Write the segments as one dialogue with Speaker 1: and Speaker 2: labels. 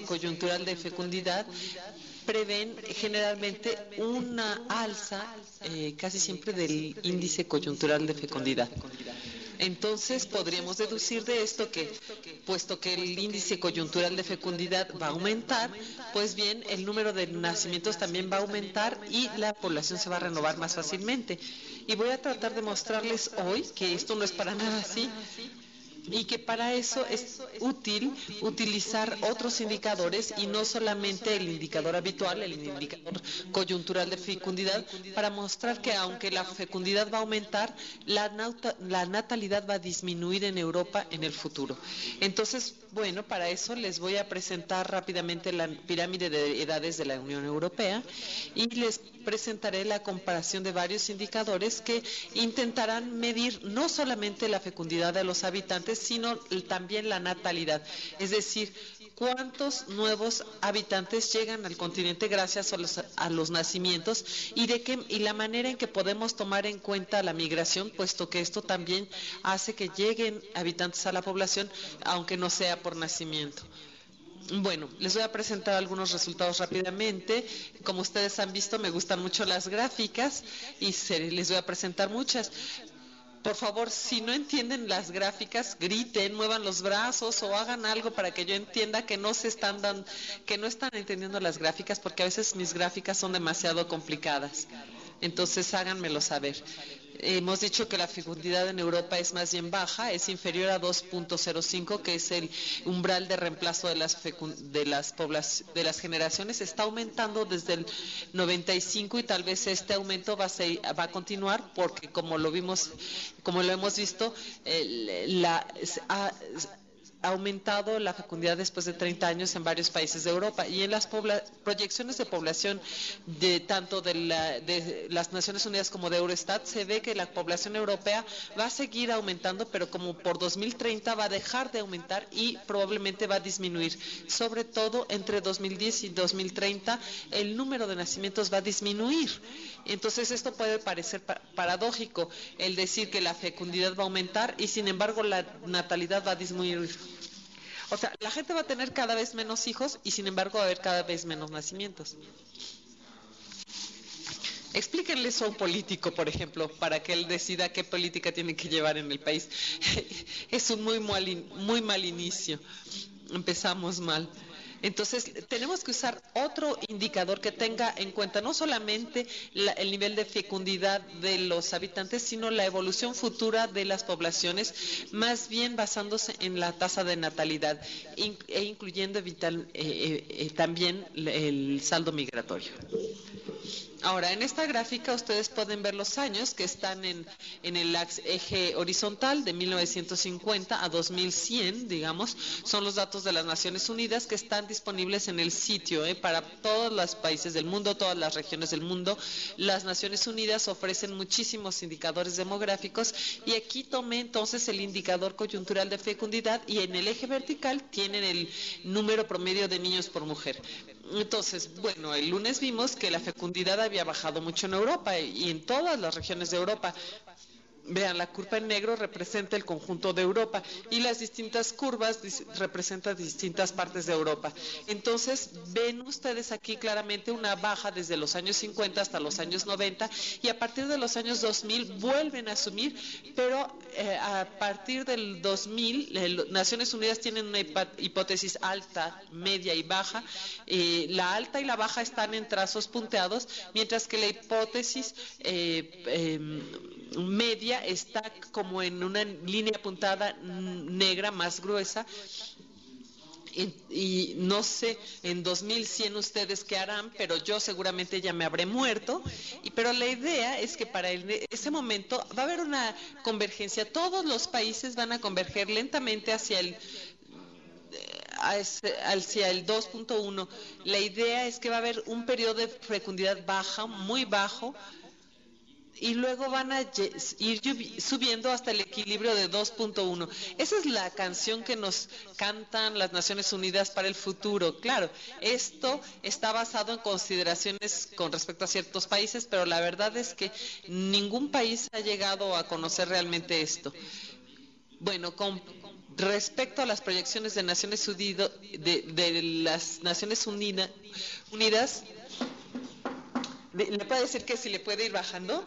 Speaker 1: coyuntural de fecundidad prevén generalmente una alza casi siempre del índice coyuntural de fecundidad. Entonces podríamos deducir de esto que, puesto que el índice coyuntural de fecundidad va a aumentar, pues bien, el número de nacimientos también va a aumentar y la población se va a renovar más fácilmente. Y voy a tratar de mostrarles hoy que esto no es para nada así, y que para eso es útil utilizar otros indicadores y no solamente el indicador habitual, el indicador coyuntural de fecundidad, para mostrar que aunque la fecundidad va a aumentar, la natalidad va a disminuir en Europa en el futuro. Entonces, bueno, para eso les voy a presentar rápidamente la pirámide de edades de la Unión Europea y les presentaré la comparación de varios indicadores que intentarán medir no solamente la fecundidad de los habitantes, sino también la natalidad, es decir, cuántos nuevos habitantes llegan al continente gracias a los nacimientos y la manera en que podemos tomar en cuenta la migración, puesto que esto también hace que lleguen habitantes a la población, aunque no sea por nacimiento. Bueno, les voy a presentar algunos resultados rápidamente. Como ustedes han visto, me gustan mucho las gráficas y les voy a presentar muchas. Por favor, si no entienden las gráficas, griten, muevan los brazos o hagan algo para que yo entienda que no que no están entendiendo las gráficas, porque a veces mis gráficas son demasiado complicadas. Entonces háganmelo saber. Hemos dicho que la fecundidad en Europa es más bien baja, es inferior a 2.05, que es el umbral de reemplazo de las generaciones. Está aumentando desde el 95 y tal vez este aumento va a continuar porque como lo hemos visto, ha aumentado la fecundidad después de 30 años en varios países de Europa, y en las proyecciones de población tanto de las Naciones Unidas como de Eurostat se ve que la población europea va a seguir aumentando, pero como por 2030 va a dejar de aumentar y probablemente va a disminuir. Sobre todo entre 2010 y 2030 el número de nacimientos va a disminuir. Entonces esto puede parecer paradójico, el decir que la fecundidad va a aumentar y sin embargo la natalidad va a disminuir. O sea, la gente va a tener cada vez menos hijos y sin embargo va a haber cada vez menos nacimientos. Explíquenle eso a un político, por ejemplo, para que él decida qué política tiene que llevar en el país. Es un muy mal inicio. Empezamos mal. Entonces, tenemos que usar otro indicador que tenga en cuenta no solamente el nivel de fecundidad de los habitantes, sino la evolución futura de las poblaciones, más bien basándose en la tasa de natalidad e incluyendo también el saldo migratorio. Ahora, en esta gráfica ustedes pueden ver los años que están en el eje horizontal de 1950 a 2100, digamos, son los datos de las Naciones Unidas que están disponibles en el sitio para todos los países del mundo, todas las regiones del mundo. Las Naciones Unidas ofrecen muchísimos indicadores demográficos y aquí tomé entonces el indicador coyuntural de fecundidad y en el eje vertical tienen el número promedio de niños por mujer. Entonces, bueno, el lunes vimos que la fecundidad había bajado mucho en Europa y en todas las regiones de Europa. Vean, la curva en negro representa el conjunto de Europa y las distintas curvas representan distintas partes de Europa. Entonces, ven ustedes aquí claramente una baja desde los años 50 hasta los años 90 y a partir de los años 2000 vuelven a subir, pero a partir del 2000, Naciones Unidas tienen una hipótesis alta, media y baja. La alta y la baja están en trazos punteados, mientras que la hipótesis media está como en una línea puntada negra más gruesa. Y no sé en 2100 ustedes qué harán, pero yo seguramente ya me habré muerto. Pero la idea es que para ese momento va a haber una convergencia, todos los países van a converger lentamente hacia el 2.1. La idea es que va a haber un periodo de fecundidad baja, muy bajo, y luego van a ir subiendo hasta el equilibrio de 2.1. Esa es la canción que nos cantan las Naciones Unidas para el futuro. Claro, esto está basado en consideraciones con respecto a ciertos países, pero la verdad es que ningún país ha llegado a conocer realmente esto. Bueno, respecto a las proyecciones de Naciones Unidas, de las Naciones Unidas, ¿le puede decir que si le puede ir bajando?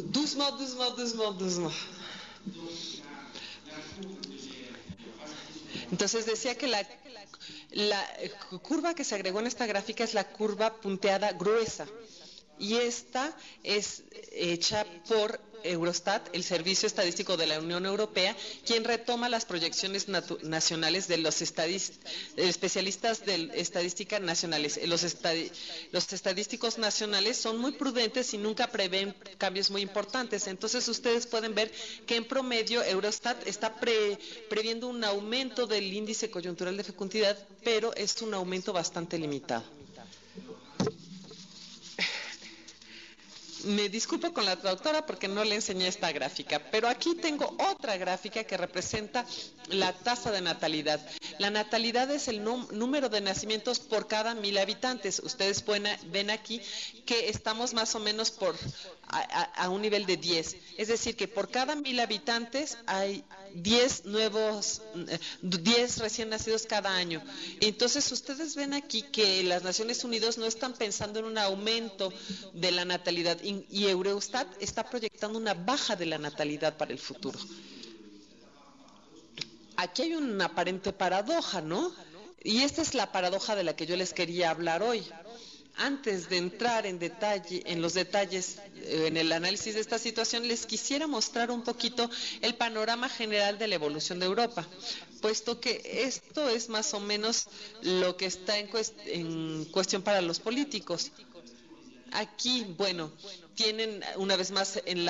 Speaker 1: Doucement, doucement, doucement, doucement. Entonces decía que la curva que se agregó en esta gráfica es la curva punteada gruesa. Y esta es hecha por Eurostat, el Servicio Estadístico de la Unión Europea, quien retoma las proyecciones nacionales de los especialistas de estadística nacionales. Los estadísticos nacionales son muy prudentes y nunca prevén cambios muy importantes. Entonces ustedes pueden ver que en promedio Eurostat está previendo un aumento del índice coyuntural de fecundidad, pero es un aumento bastante limitado. Me disculpo con la traductora porque no le enseñé esta gráfica, pero aquí tengo otra gráfica que representa la tasa de natalidad. La natalidad es el número de nacimientos por cada 1000 habitantes. Ustedes ven aquí que estamos más o menos a un nivel de 10. Es decir, que por cada 1000 habitantes hay 10 recién nacidos cada año. Entonces ustedes ven aquí que las Naciones Unidas no están pensando en un aumento de la natalidad y Eurostat está proyectando una baja de la natalidad para el futuro. Aquí hay una aparente paradoja, ¿no? Y esta es la paradoja de la que yo les quería hablar hoy. Antes de entrar en los detalles, en el análisis de esta situación, les quisiera mostrar un poquito el panorama general de la evolución de Europa, puesto que esto es más o menos lo que está en cuestión para los políticos. Aquí, bueno, tienen una vez más en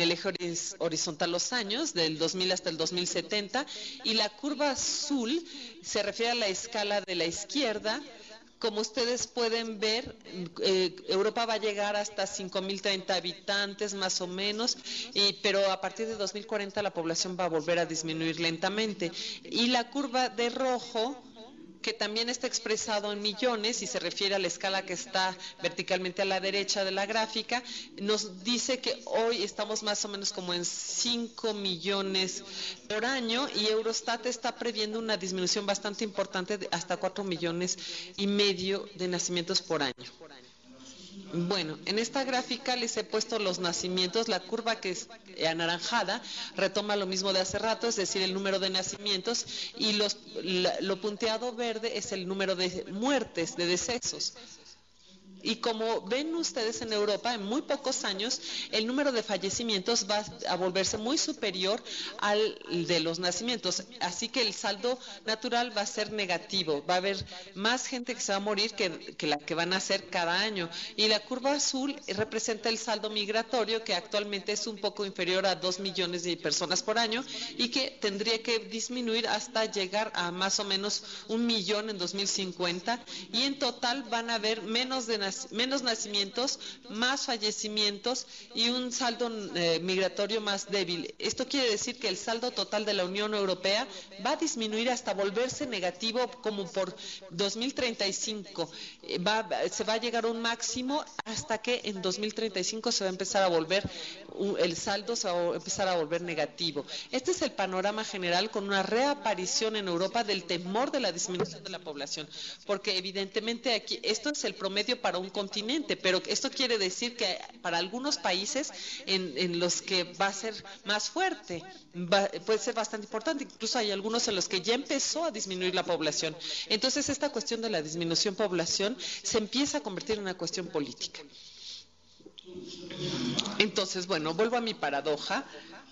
Speaker 1: el eje horizontal los años, del 2000 hasta el 2070, y la curva azul se refiere a la escala de la izquierda. Como ustedes pueden ver, Europa va a llegar hasta 5.030 habitantes más o menos, pero a partir de 2040 la población va a volver a disminuir lentamente. Y la curva de rojo, que también está expresado en millones y se refiere a la escala que está verticalmente a la derecha de la gráfica, nos dice que hoy estamos más o menos como en 5 millones por año y Eurostat está previendo una disminución bastante importante de hasta 4,5 millones de nacimientos por año. Bueno, en esta gráfica les he puesto los nacimientos. La curva que es anaranjada retoma lo mismo de hace rato, es decir, el número de nacimientos, y lo punteado verde es el número de muertes, de decesos. Y como ven ustedes en Europa, en muy pocos años, el número de fallecimientos va a volverse muy superior al de los nacimientos. Así que el saldo natural va a ser negativo. Va a haber más gente que se va a morir que la que van a nacer cada año. Y la curva azul representa el saldo migratorio, que actualmente es un poco inferior a 2 millones de personas por año y que tendría que disminuir hasta llegar a más o menos 1 millón en 2050. Y en total van a haber menos nacimientos, más fallecimientos y un saldo migratorio más débil. Esto quiere decir que el saldo total de la Unión Europea va a disminuir hasta volverse negativo como por 2035. Se va a llegar a un máximo hasta que en 2035 se va a empezar a volver, el saldo se va a empezar a volver negativo. Este es el panorama general con una reaparición en Europa del temor de la disminución de la población, porque evidentemente aquí esto es el promedio para un continente, pero esto quiere decir que para algunos países en los que va a ser más fuerte, puede ser bastante importante, incluso hay algunos en los que ya empezó a disminuir la población. Entonces esta cuestión de la disminución población se empieza a convertir en una cuestión política. Entonces, bueno, vuelvo a mi paradoja.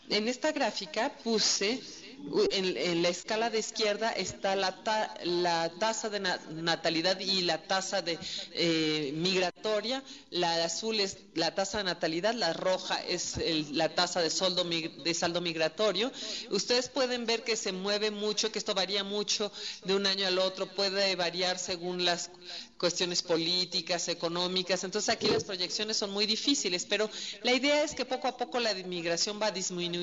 Speaker 1: En esta gráfica puse, en la escala de izquierda está la tasa de natalidad y la tasa de migratoria. La azul es la tasa de natalidad, la roja es la tasa de saldo migratorio. Ustedes pueden ver que se mueve mucho, que esto varía mucho de un año al otro, puede variar según las cuestiones políticas, económicas. Entonces aquí las proyecciones son muy difíciles, pero la idea es que poco a poco la migración va a disminuir.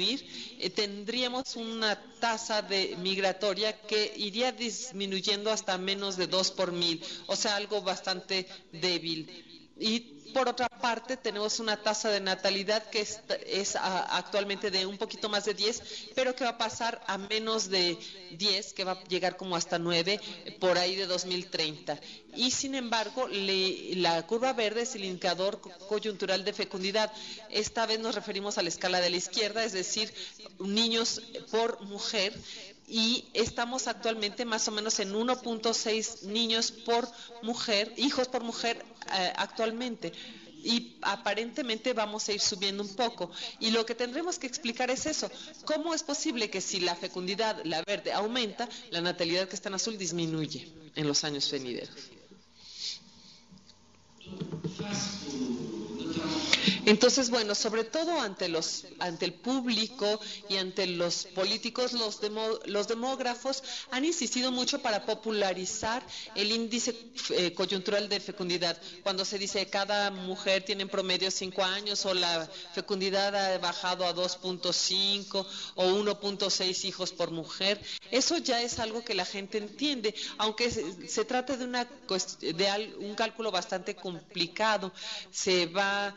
Speaker 1: Tendríamos una tasa de migratoria que iría disminuyendo hasta menos de 2 por 1000, o sea, algo bastante débil. Y por otra parte tenemos una tasa de natalidad que es actualmente de un poquito más de 10, pero que va a pasar a menos de 10, que va a llegar como hasta 9 por ahí de 2030. Y sin embargo, la curva verde es el indicador coyuntural de fecundidad. Esta vez nos referimos a la escala de la izquierda, es decir, niños por mujer, y estamos actualmente más o menos en 1.6 niños por mujer, hijos por mujer actualmente. Y aparentemente vamos a ir subiendo un poco. Y lo que tendremos que explicar es eso. ¿Cómo es posible que si la fecundidad, la verde, aumenta, la natalidad que está en azul disminuye en los años venideros? Entonces, bueno, sobre todo ante el público y ante los políticos, los demógrafos han insistido mucho para popularizar el índice coyuntural de fecundidad. Cuando se dice cada mujer tiene en promedio 5 años o la fecundidad ha bajado a 2.5 o 1.6 hijos por mujer, eso ya es algo que la gente entiende, aunque se trate de un cálculo bastante complicado. Se va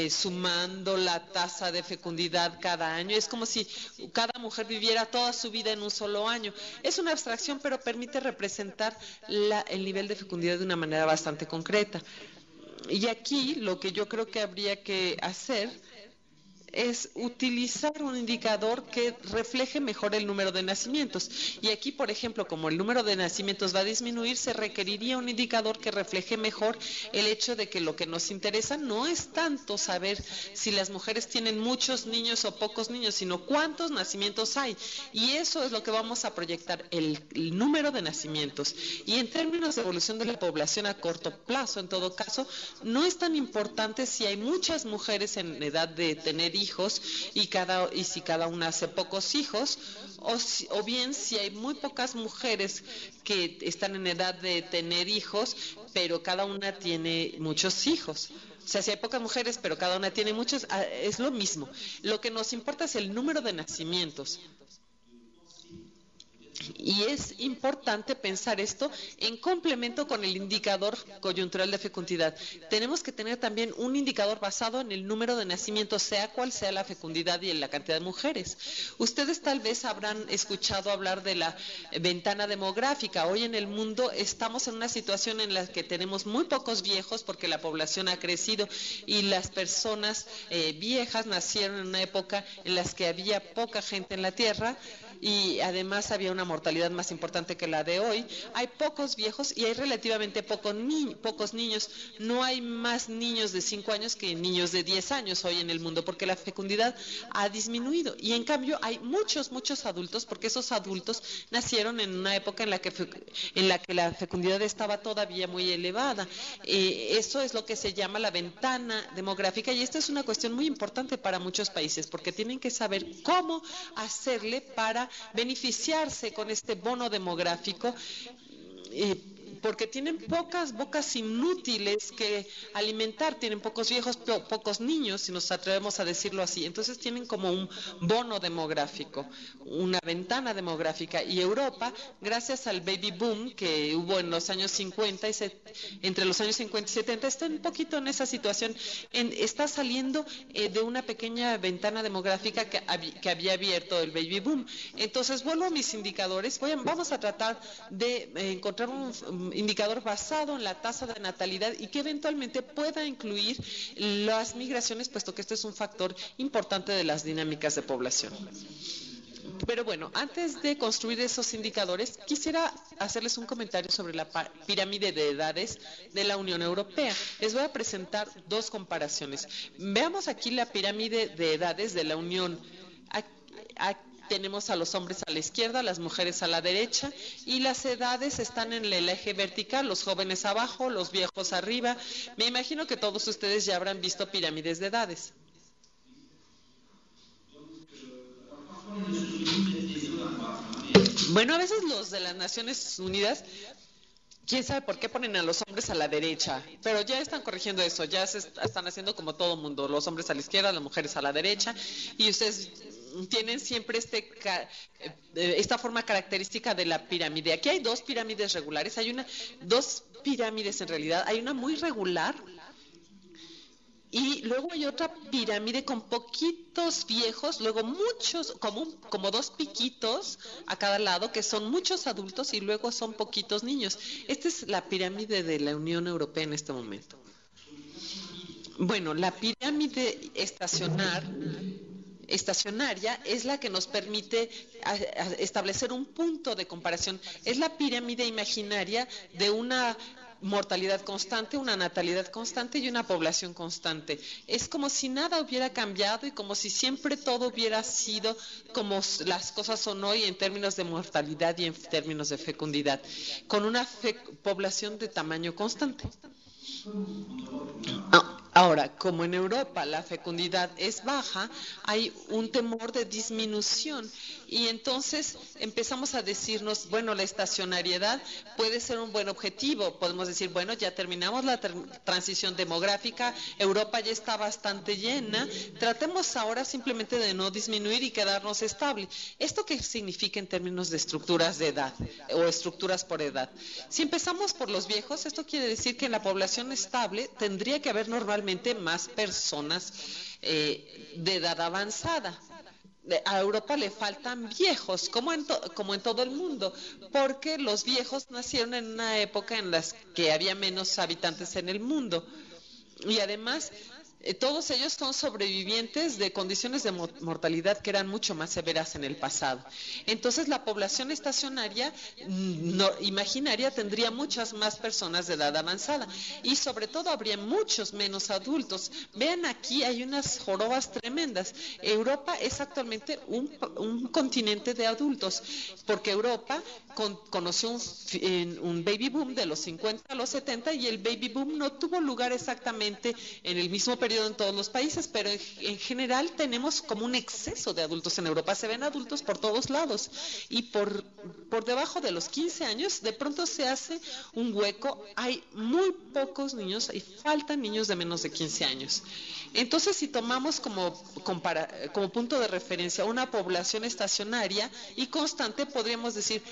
Speaker 1: sumando la tasa de fecundidad cada año. Es como si cada mujer viviera toda su vida en un solo año. Es una abstracción, pero permite representar el nivel de fecundidad de una manera bastante concreta. Y aquí lo que yo creo que habría que hacer es utilizar un indicador que refleje mejor el número de nacimientos. Y aquí, por ejemplo, como el número de nacimientos va a disminuir, se requeriría un indicador que refleje mejor el hecho de que lo que nos interesa no es tanto saber si las mujeres tienen muchos niños o pocos niños, sino cuántos nacimientos hay. Y eso es lo que vamos a proyectar, el número de nacimientos. Y en términos de evolución de la población a corto plazo, en todo caso, no es tan importante si hay muchas mujeres en edad de tener hijos y si cada una hace pocos hijos, o bien si hay muy pocas mujeres que están en edad de tener hijos, pero cada una tiene muchos hijos. O sea, si hay pocas mujeres, pero cada una tiene muchos, es lo mismo. Lo que nos importa es el número de nacimientos. Y es importante pensar esto en complemento con el indicador coyuntural de fecundidad. Tenemos que tener también un indicador basado en el número de nacimientos, sea cual sea la fecundidad y en la cantidad de mujeres. Ustedes tal vez habrán escuchado hablar de la ventana demográfica. Hoy en el mundo estamos en una situación en la que tenemos muy pocos viejos porque la población ha crecido y las personas viejas nacieron en una época en la que había poca gente en la Tierra y además había una mortalidad más importante que la de hoy. Hay pocos viejos y hay relativamente pocos niños. No hay más niños de 5 años que niños de 10 años hoy en el mundo porque la fecundidad ha disminuido. Y en cambio hay muchos adultos porque esos adultos nacieron en una época en la que la fecundidad estaba todavía muy elevada. Eso es lo que se llama la ventana demográfica y esta es una cuestión muy importante para muchos países porque tienen que saber cómo hacerle para beneficiarse con este bono demográfico, porque tienen pocas bocas inútiles que alimentar, tienen pocos viejos, pocos niños, si nos atrevemos a decirlo así. Entonces tienen como un bono demográfico, una ventana demográfica. Y Europa, gracias al baby boom que hubo en los años 50 entre los años 50 y 70, está un poquito en esa situación, está saliendo de una pequeña ventana demográfica que había abierto el baby boom. Entonces vuelvo a mis indicadores, vamos a tratar de encontrar un indicador basado en la tasa de natalidad y que eventualmente pueda incluir las migraciones, puesto que este es un factor importante de las dinámicas de población. Pero bueno, antes de construir esos indicadores, quisiera hacerles un comentario sobre la pirámide de edades de la Unión Europea. Les voy a presentar dos comparaciones. Veamos aquí la pirámide de edades de la Unión. Aquí tenemos a los hombres a la izquierda, las mujeres a la derecha, y las edades están en el eje vertical, los jóvenes abajo, los viejos arriba. Me imagino que todos ustedes ya habrán visto pirámides de edades. Bueno, a veces los de las Naciones Unidas, quién sabe por qué ponen a los hombres a la derecha, pero ya están corrigiendo eso, ya se están haciendo como todo mundo, los hombres a la izquierda, las mujeres a la derecha, y ustedes tienen siempre esta forma característica de la pirámide. Aquí hay dos pirámides regulares, dos pirámides en realidad, hay una muy regular Y luego hay otra pirámide con poquitos viejos, luego muchos, como dos piquitos a cada lado, que son muchos adultos y luego son poquitos niños. Esta es la pirámide de la Unión Europea en este momento. Bueno, la pirámide estacionaria es la que nos permite establecer un punto de comparación. Es la pirámide imaginaria de una mortalidad constante, una natalidad constante y una población constante. Es como si nada hubiera cambiado y como si siempre todo hubiera sido como las cosas son hoy en términos de mortalidad y en términos de fecundidad, con una población de tamaño constante. Ahora, como en Europa la fecundidad es baja, hay un temor de disminución y entonces empezamos a decirnos, bueno, la estacionariedad puede ser un buen objetivo. Podemos decir, bueno, ya terminamos la transición demográfica, Europa ya está bastante llena, tratemos ahora simplemente de no disminuir y quedarnos estable. ¿Esto qué significa en términos de estructuras de edad o estructuras por edad? Si empezamos por los viejos, esto quiere decir que en la población estable tendría que haber normalmente más personas de edad avanzada. A Europa le faltan viejos, como en todo el mundo, porque los viejos nacieron en una época en la que había menos habitantes en el mundo. Y además, todos ellos son sobrevivientes de condiciones de mortalidad que eran mucho más severas en el pasado. Entonces, la población estacionaria, imaginaria, tendría muchas más personas de edad avanzada y sobre todo habría muchos menos adultos. Vean aquí, hay unas jorobas tremendas. Europa es actualmente un continente de adultos, porque Europa conoció un baby boom de los 50 a los 70 y el baby boom no tuvo lugar exactamente en el mismo periodo en todos los países, pero en general tenemos como un exceso de adultos en Europa. Se ven adultos por todos lados y por debajo de los 15 años de pronto se hace un hueco. Hay muy pocos niños y faltan niños de menos de 15 años. Entonces, si tomamos como punto de referencia una población estacionaria y constante, podríamos decir,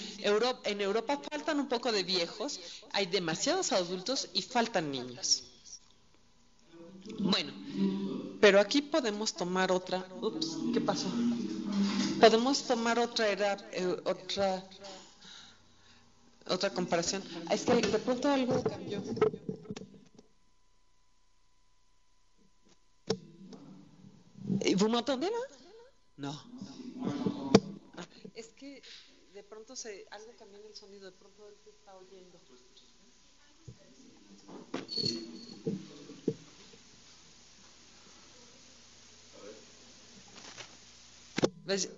Speaker 1: en Europa faltan un poco de viejos, hay demasiados adultos y faltan niños. Bueno, pero aquí podemos tomar otra. Ups, ¿qué pasó? Podemos tomar otra comparación. Es que de pronto algo cambió. ¿Vous m'entendez là? No. Es que de pronto algo cambió en el sonido, de pronto él se está oyendo. ¿Ves?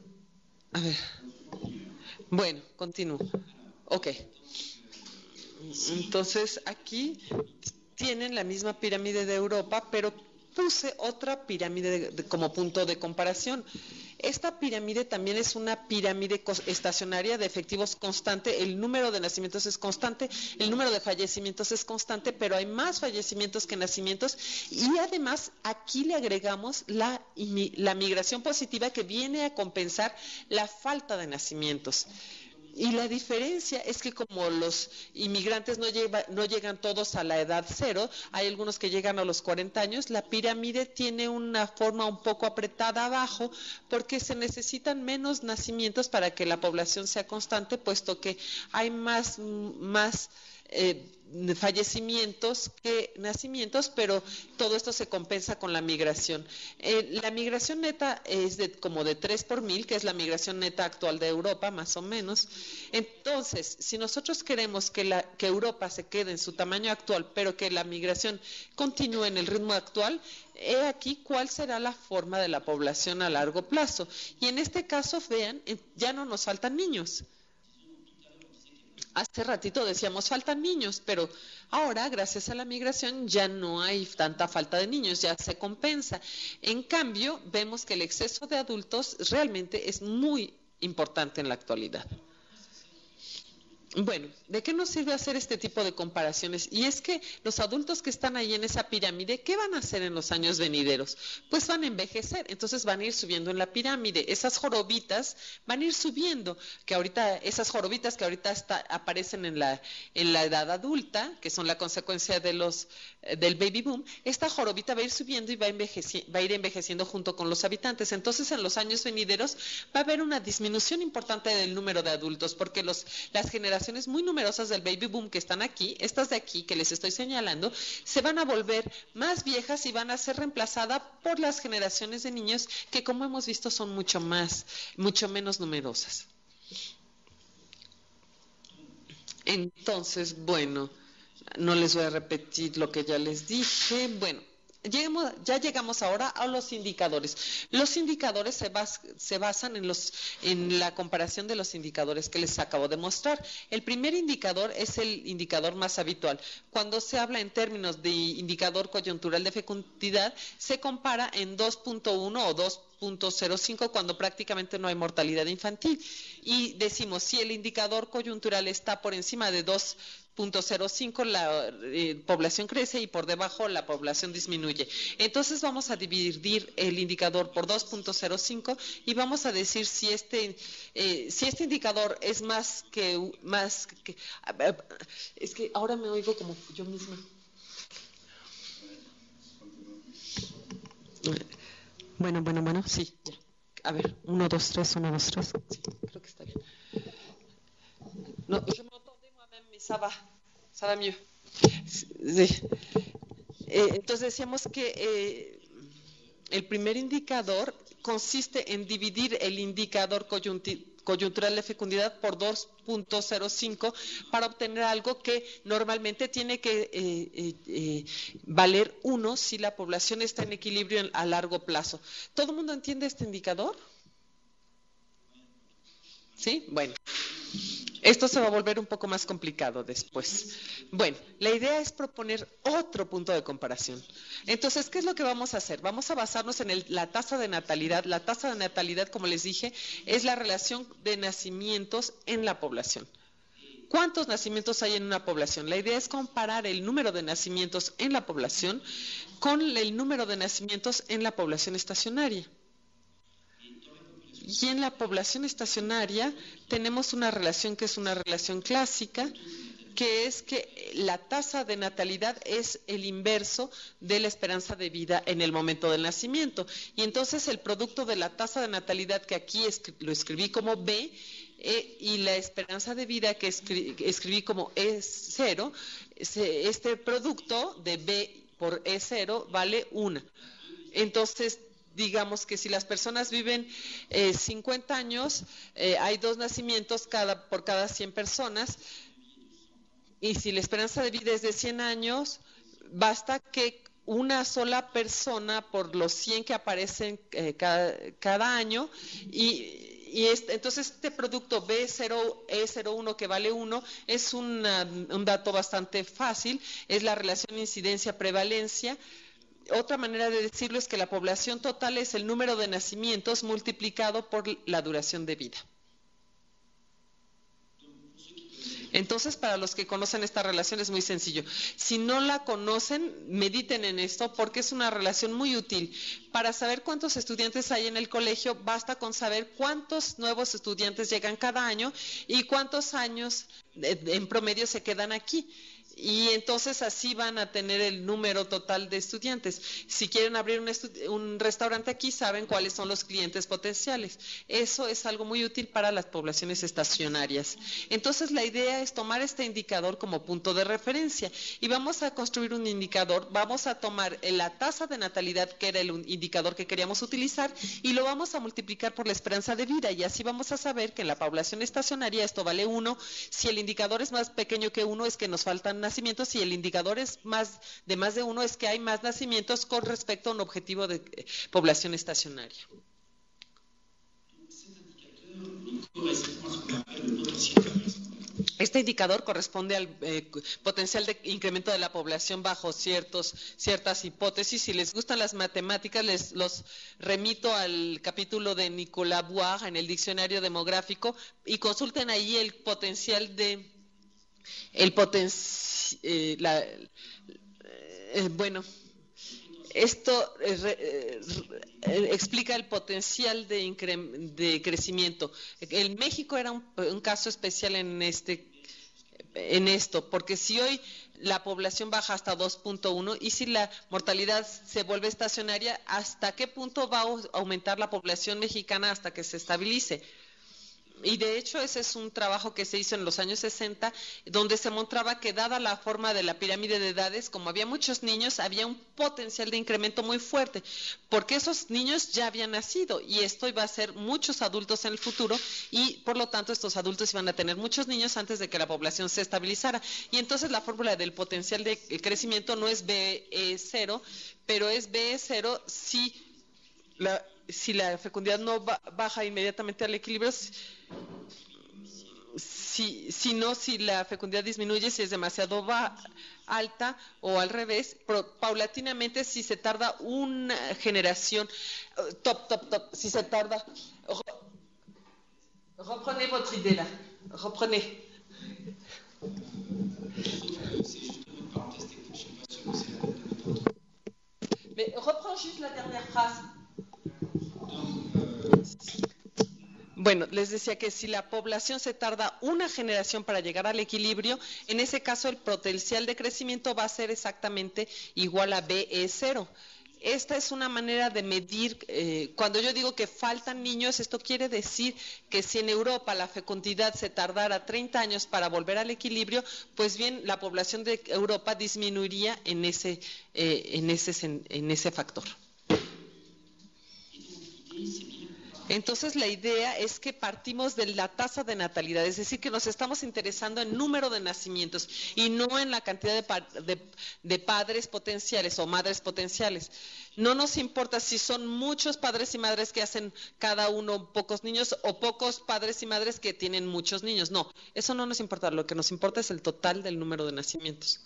Speaker 1: A ver. Bueno, continúo. Ok. Entonces aquí tienen la misma pirámide de Europa, pero puse otra pirámide como punto de comparación. Esta pirámide también es una pirámide estacionaria de efectivos constante. El número de nacimientos es constante, el número de fallecimientos es constante, pero hay más fallecimientos que nacimientos. Y además aquí le agregamos la migración positiva que viene a compensar la falta de nacimientos. Y la diferencia es que como los inmigrantes no llegan todos a la edad cero, hay algunos que llegan a los 40 años, la pirámide tiene una forma un poco apretada abajo porque se necesitan menos nacimientos para que la población sea constante, puesto que hay más fallecimientos que nacimientos, pero todo esto se compensa con la migración. La migración neta es como de 3 por 1000, que es la migración neta actual de Europa, más o menos. Entonces, si nosotros queremos que Europa se quede en su tamaño actual, pero que la migración continúe en el ritmo actual, he aquí cuál será la forma de la población a largo plazo. Y en este caso, vean, ya no nos faltan niños. Hace ratito decíamos faltan niños, pero ahora gracias a la migración ya no hay tanta falta de niños, ya se compensa. En cambio, vemos que el exceso de adultos realmente es muy importante en la actualidad. Bueno, ¿de qué nos sirve hacer este tipo de comparaciones? Y es que los adultos que están ahí en esa pirámide, ¿qué van a hacer en los años venideros? Pues van a envejecer, entonces van a ir subiendo en la pirámide. Esas jorobitas van a ir subiendo, que ahorita, esas jorobitas que ahorita aparecen en la edad adulta, que son la consecuencia de del baby boom, esta jorobita va a ir subiendo y va a ir envejeciendo junto con los habitantes. Entonces, en los años venideros va a haber una disminución importante del número de adultos, porque las generaciones muy numerosas del baby boom que están aquí, estas de aquí que les estoy señalando, se van a volver más viejas y van a ser reemplazadas por las generaciones de niños que, como hemos visto, son mucho menos numerosas. Entonces, bueno, no les voy a repetir lo que ya les dije. Bueno, ya llegamos ahora a los indicadores. Los indicadores se basan en la comparación de los indicadores que les acabo de mostrar. El primer indicador es el indicador más habitual. Cuando se habla en términos de indicador coyuntural de fecundidad, se compara en 2.1 o 2.05 cuando prácticamente no hay mortalidad infantil. Y decimos, si el indicador coyuntural está por encima de 2.05, la población crece y por debajo la población disminuye. Entonces vamos a dividir el indicador por 2.05 y vamos a decir si este indicador es es que ahora me oigo como yo misma. Bueno, sí, ya. A ver, 1, 2, 3, 1, 2, 3. Sí, creo que está bien. No, je m'entendais moi-même, mais ça va mieux. Sí. Entonces decíamos que el primer indicador consiste en dividir el indicador coyuntural de fecundidad por 2.05 para obtener algo que normalmente tiene que valer 1 si la población está en equilibrio a largo plazo. ¿Todo el mundo entiende este indicador? ¿Sí? Bueno. Esto se va a volver un poco más complicado después. Bueno, la idea es proponer otro punto de comparación. Entonces, ¿qué es lo que vamos a hacer? Vamos a basarnos en la tasa de natalidad. La tasa de natalidad, como les dije, es la relación de nacimientos en la población. ¿Cuántos nacimientos hay en una población? La idea es comparar el número de nacimientos en la población con el número de nacimientos en la población estacionaria. Y en la población estacionaria tenemos una relación que es una relación clásica, que es que la tasa de natalidad es el inverso de la esperanza de vida en el momento del nacimiento. Y entonces el producto de la tasa de natalidad, que aquí lo escribí como B, y la esperanza de vida que escribí como E0, este producto de B por E0 vale 1. Entonces, digamos que si las personas viven 50 años, hay 2 nacimientos por cada 100 personas, y si la esperanza de vida es de 100 años, basta que una sola persona por los 100 que aparecen cada año, entonces este producto B0, E01 que vale 1 es un dato bastante fácil, es la relación incidencia-prevalencia. Otra manera de decirlo es que la población total es el número de nacimientos multiplicado por la duración de vida. Entonces, para los que conocen esta relación es muy sencillo. Si no la conocen, mediten en esto porque es una relación muy útil. Para saber cuántos estudiantes hay en el colegio, basta con saber cuántos nuevos estudiantes llegan cada año y cuántos años en promedio se quedan aquí. Y entonces así van a tener el número total de estudiantes. Si quieren abrir un restaurante aquí, saben cuáles son los clientes potenciales. Eso es algo muy útil para las poblaciones estacionarias. Entonces la idea es tomar este indicador como punto de referencia y vamos a construir un indicador. Vamos a tomar la tasa de natalidad, que era el indicador que queríamos utilizar, y lo vamos a multiplicar por la esperanza de vida, y así vamos a saber que en la población estacionaria esto vale 1. Si el indicador es más pequeño que 1 es que nos faltan nacimientos, y el indicador es más de 1 es que hay más nacimientos con respecto a un objetivo de población estacionaria. Este indicador corresponde al potencial de incremento de la población bajo ciertas hipótesis. Si les gustan las matemáticas, los remito al capítulo de Nicolas Boire en el diccionario demográfico y consulten ahí el potencial de El bueno, esto explica el potencial de crecimiento. El México era un caso especial en esto, porque si hoy la población baja hasta 2.1 y si la mortalidad se vuelve estacionaria, ¿hasta qué punto va a aumentar la población mexicana hasta que se estabilice? Y de hecho ese es un trabajo que se hizo en los años 60, donde se mostraba que dada la forma de la pirámide de edades, como había muchos niños, había un potencial de incremento muy fuerte, porque esos niños ya habían nacido y esto iba a ser muchos adultos en el futuro y por lo tanto estos adultos iban a tener muchos niños antes de que la población se estabilizara. Y entonces la fórmula del potencial de crecimiento no es BE0, pero es BE0 si la fecundidad no baja inmediatamente al equilibrio, si la fecundidad disminuye, si es demasiado alta o al revés, paulatinamente si se tarda una generación, si se tarda... Reprenez votre idée là, reprenez. Mais reprends juste la dernière phrase. Bueno, les decía que si la población se tarda una generación para llegar al equilibrio, en ese caso el potencial de crecimiento va a ser exactamente igual a BE0. Esta es una manera de medir, cuando yo digo que faltan niños, esto quiere decir que si en Europa la fecundidad se tardara 30 años para volver al equilibrio, pues bien, la población de Europa disminuiría en ese factor. Entonces la idea es que partimos de la tasa de natalidad, es decir, que nos estamos interesando en número de nacimientos y no en la cantidad de padres potenciales o madres potenciales. No nos importa si son muchos padres y madres que hacen cada uno pocos niños o pocos padres y madres que tienen muchos niños. No, eso no nos importa, lo que nos importa es el total del número de nacimientos.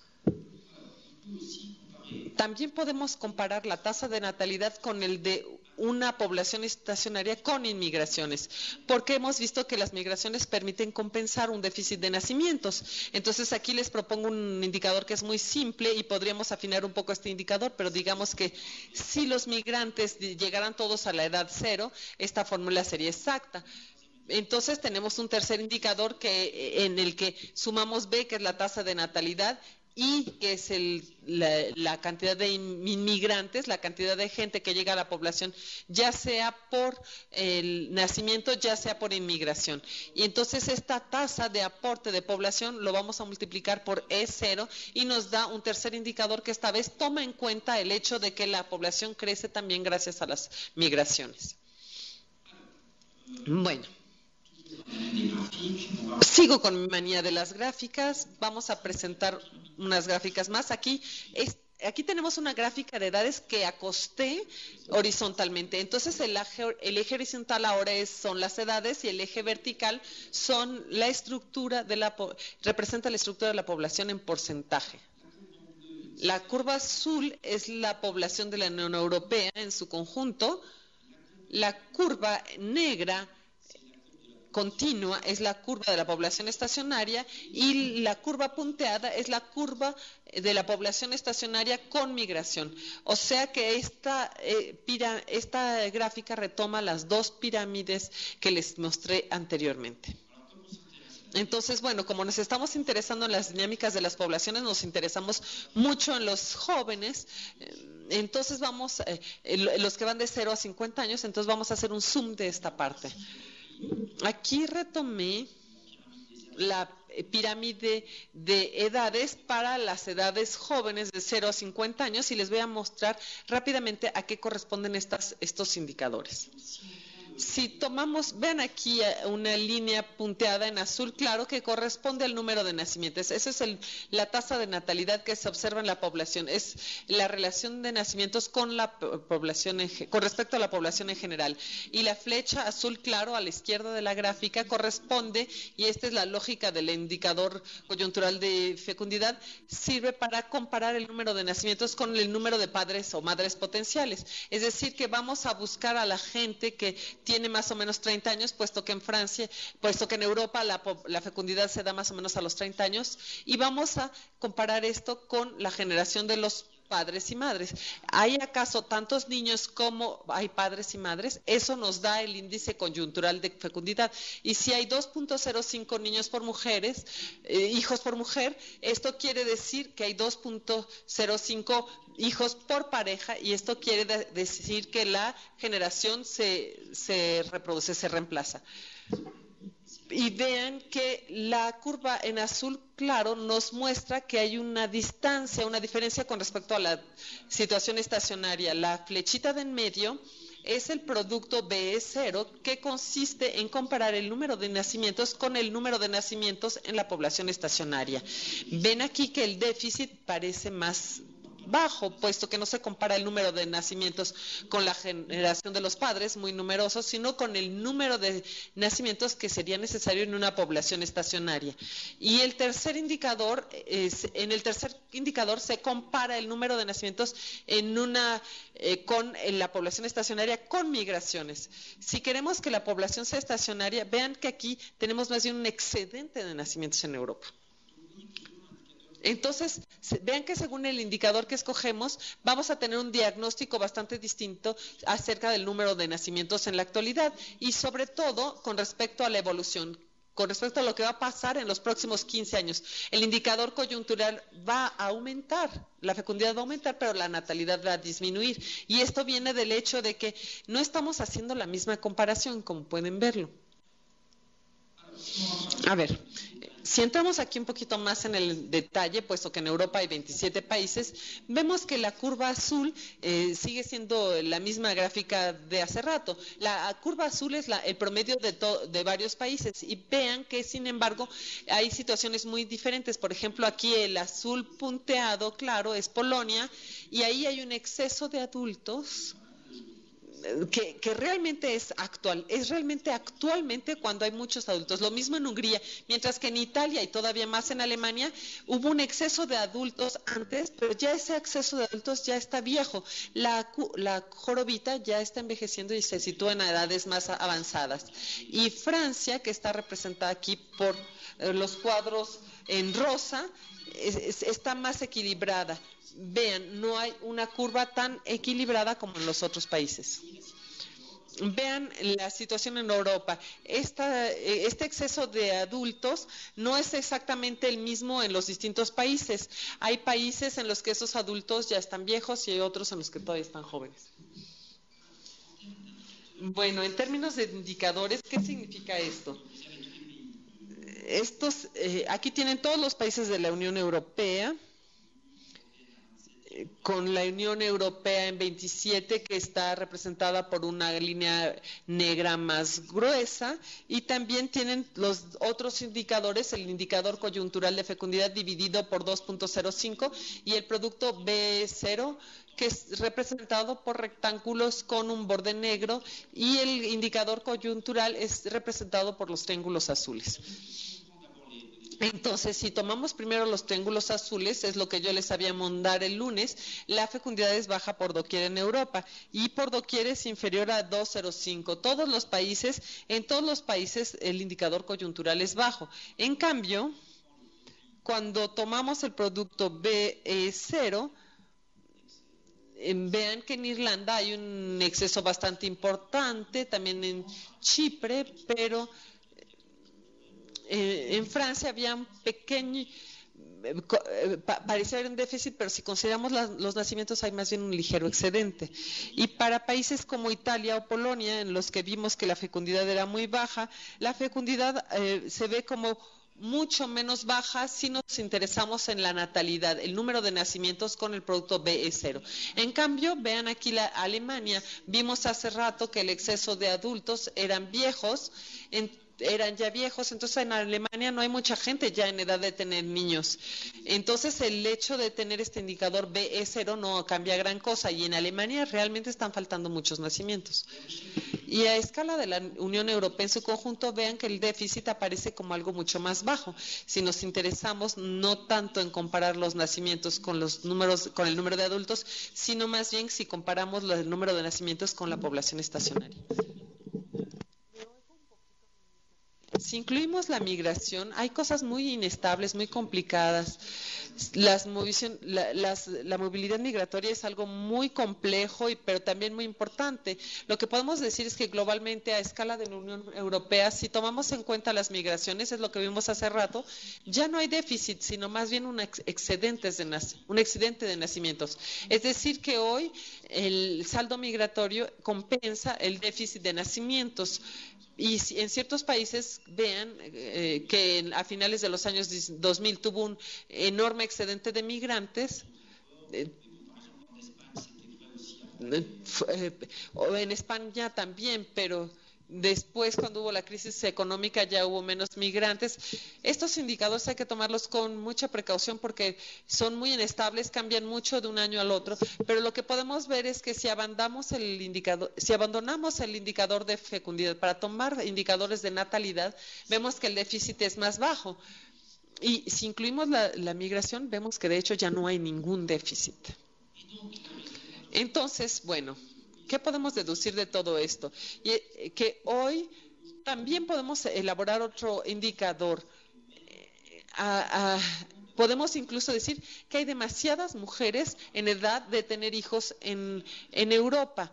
Speaker 1: También podemos comparar la tasa de natalidad con el de una población estacionaria con inmigraciones, porque hemos visto que las migraciones permiten compensar un déficit de nacimientos. Entonces aquí les propongo un indicador que es muy simple y podríamos afinar un poco este indicador, pero digamos que si los migrantes llegaran todos a la edad 0, esta fórmula sería exacta. Entonces tenemos un tercer indicador en el que sumamos B, que es la tasa de natalidad, y que es la cantidad de inmigrantes, la cantidad de gente que llega a la población, ya sea por el nacimiento, ya sea por inmigración. Y entonces esta tasa de aporte de población lo vamos a multiplicar por E0 y nos da un tercer indicador que esta vez toma en cuenta el hecho de que la población crece también gracias a las migraciones. Bueno. Sigo con mi manía de las gráficas. Vamos a presentar unas gráficas más. Aquí tenemos una gráfica de edades que acosté horizontalmente. Entonces el eje horizontal ahora son las edades y el eje vertical son la estructura representa la estructura de la población en porcentaje. La curva azul es la población de la Unión Europea en su conjunto. La curva negra continua es la curva de la población estacionaria y la curva punteada es la curva de la población estacionaria con migración. O sea que esta gráfica retoma las dos pirámides que les mostré anteriormente. Entonces, bueno, como nos estamos interesando en las dinámicas de las poblaciones, nos interesamos mucho en los jóvenes, entonces vamos, los que van de 0 a 50 años, entonces vamos a hacer un zoom de esta parte. Aquí retomé la pirámide de edades para las edades jóvenes de 0 a 50 años y les voy a mostrar rápidamente a qué corresponden estos indicadores. Si tomamos, vean aquí una línea punteada en azul claro que corresponde al número de nacimientos. Esa es la tasa de natalidad que se observa en la población. Es la relación de nacimientos con la población con respecto a la población en general. Y la flecha azul claro a la izquierda de la gráfica corresponde, y esta es la lógica del indicador coyuntural de fecundidad, sirve para comparar el número de nacimientos con el número de padres o madres potenciales. Es decir, que vamos a buscar a la gente que tiene más o menos 30 años, puesto que en Europa la fecundidad se da más o menos a los 30 años, y vamos a comparar esto con la generación de los padres y madres. ¿Hay acaso tantos niños como hay padres y madres? Eso nos da el índice coyuntural de fecundidad. Y si hay 2.05 niños por mujeres, hijos por mujer, esto quiere decir que hay 2.05 hijos por pareja, y esto quiere decir que la generación se reproduce, se reemplaza. Y vean que la curva en azul claro nos muestra que hay una distancia, una diferencia con respecto a la situación estacionaria. La flechita de en medio es el producto BE0, que consiste en comparar el número de nacimientos con el número de nacimientos en la población estacionaria. Ven aquí que el déficit parece más bajo, puesto que no se compara el número de nacimientos con la generación de los padres, muy numerosos, sino con el número de nacimientos que sería necesario en una población estacionaria. Y en el tercer indicador se compara el número de nacimientos con la población estacionaria con migraciones. Si queremos que la población sea estacionaria, vean que aquí tenemos más bien un excedente de nacimientos en Europa. Entonces, vean que según el indicador que escogemos, vamos a tener un diagnóstico bastante distinto acerca del número de nacimientos en la actualidad, y sobre todo con respecto a la evolución, con respecto a lo que va a pasar en los próximos 15 años. El indicador coyuntural va a aumentar, la fecundidad va a aumentar, pero la natalidad va a disminuir. Y esto viene del hecho de que no estamos haciendo la misma comparación, como pueden verlo. A ver, si entramos aquí un poquito más en el detalle, puesto que en Europa hay 27 países, vemos que la curva azul sigue siendo la misma gráfica de hace rato. La curva azul es el promedio de varios países, y vean que, sin embargo, hay situaciones muy diferentes. Por ejemplo, aquí el azul punteado claro es Polonia, y ahí hay un exceso de adultos que realmente es realmente actualmente cuando hay muchos adultos. Lo mismo en Hungría, mientras que en Italia y todavía más en Alemania hubo un exceso de adultos antes, pero ya ese exceso de adultos ya está viejo. La jorobita ya está envejeciendo y se sitúa en edades más avanzadas. Y Francia, que está representada aquí por los cuadros en rosa, está más equilibrada. Vean, no hay una curva tan equilibrada como en los otros países. Vean la situación en Europa. Este exceso de adultos no es exactamente el mismo en los distintos países. Hay países en los que esos adultos ya están viejos y hay otros en los que todavía están jóvenes. Bueno, en términos de indicadores, ¿qué significa esto? Aquí tienen todos los países de la Unión Europea, con la Unión Europea en 27, que está representada por una línea negra más gruesa, y también tienen los otros indicadores, el indicador coyuntural de fecundidad dividido por 2.05 y el producto B0, que es representado por rectángulos con un borde negro, y el indicador coyuntural es representado por los triángulos azules. Entonces, si tomamos primero los triángulos azules, es lo que yo les había mandado el lunes, la fecundidad es baja por doquier en Europa y por doquier es inferior a 2.05. En todos los países el indicador coyuntural es bajo. En cambio, cuando tomamos el producto BE0, vean que en Irlanda hay un exceso bastante importante, también en Chipre, pero en Francia había un pequeño, parecía haber un déficit, pero si consideramos los nacimientos hay más bien un ligero excedente. Y para países como Italia o Polonia, en los que vimos que la fecundidad era muy baja, la fecundidad se ve como mucho menos baja si nos interesamos en la natalidad, el número de nacimientos con el producto BE0. En cambio, vean aquí la Alemania, vimos hace rato que el exceso de adultos eran ya viejos, entonces en Alemania no hay mucha gente ya en edad de tener niños. Entonces el hecho de tener este indicador BE0 no cambia gran cosa, y en Alemania realmente están faltando muchos nacimientos. Y a escala de la Unión Europea en su conjunto, vean que el déficit aparece como algo mucho más bajo. Si nos interesamos no tanto en comparar los nacimientos con el número de adultos, sino más bien si comparamos el número de nacimientos con la población estacionaria. si incluimos la migración, hay cosas muy inestables, muy complicadas. La movilidad migratoria es algo muy complejo, pero también muy importante. Lo que podemos decir es que globalmente, a escala de la Unión Europea, si tomamos en cuenta las migraciones, es lo que vimos hace rato, ya no hay déficit, sino más bien un excedente de nacimientos. Es decir, que hoy el saldo migratorio compensa el déficit de nacimientos. Y si en ciertos países vean que a finales de los años 2000 tuvo un enorme excedente de migrantes, o en España también, pero después, cuando hubo la crisis económica, ya hubo menos migrantes. Estos indicadores hay que tomarlos con mucha precaución porque son muy inestables, cambian mucho de un año al otro, pero lo que podemos ver es que si abandonamos el indicador de fecundidad para tomar indicadores de natalidad, vemos que el déficit es más bajo. Y si incluimos la migración, vemos que de hecho ya no hay ningún déficit. Entonces, bueno, ¿qué podemos deducir de todo esto? Que hoy también podemos elaborar otro indicador. Podemos incluso decir que hay demasiadas mujeres en edad de tener hijos en Europa.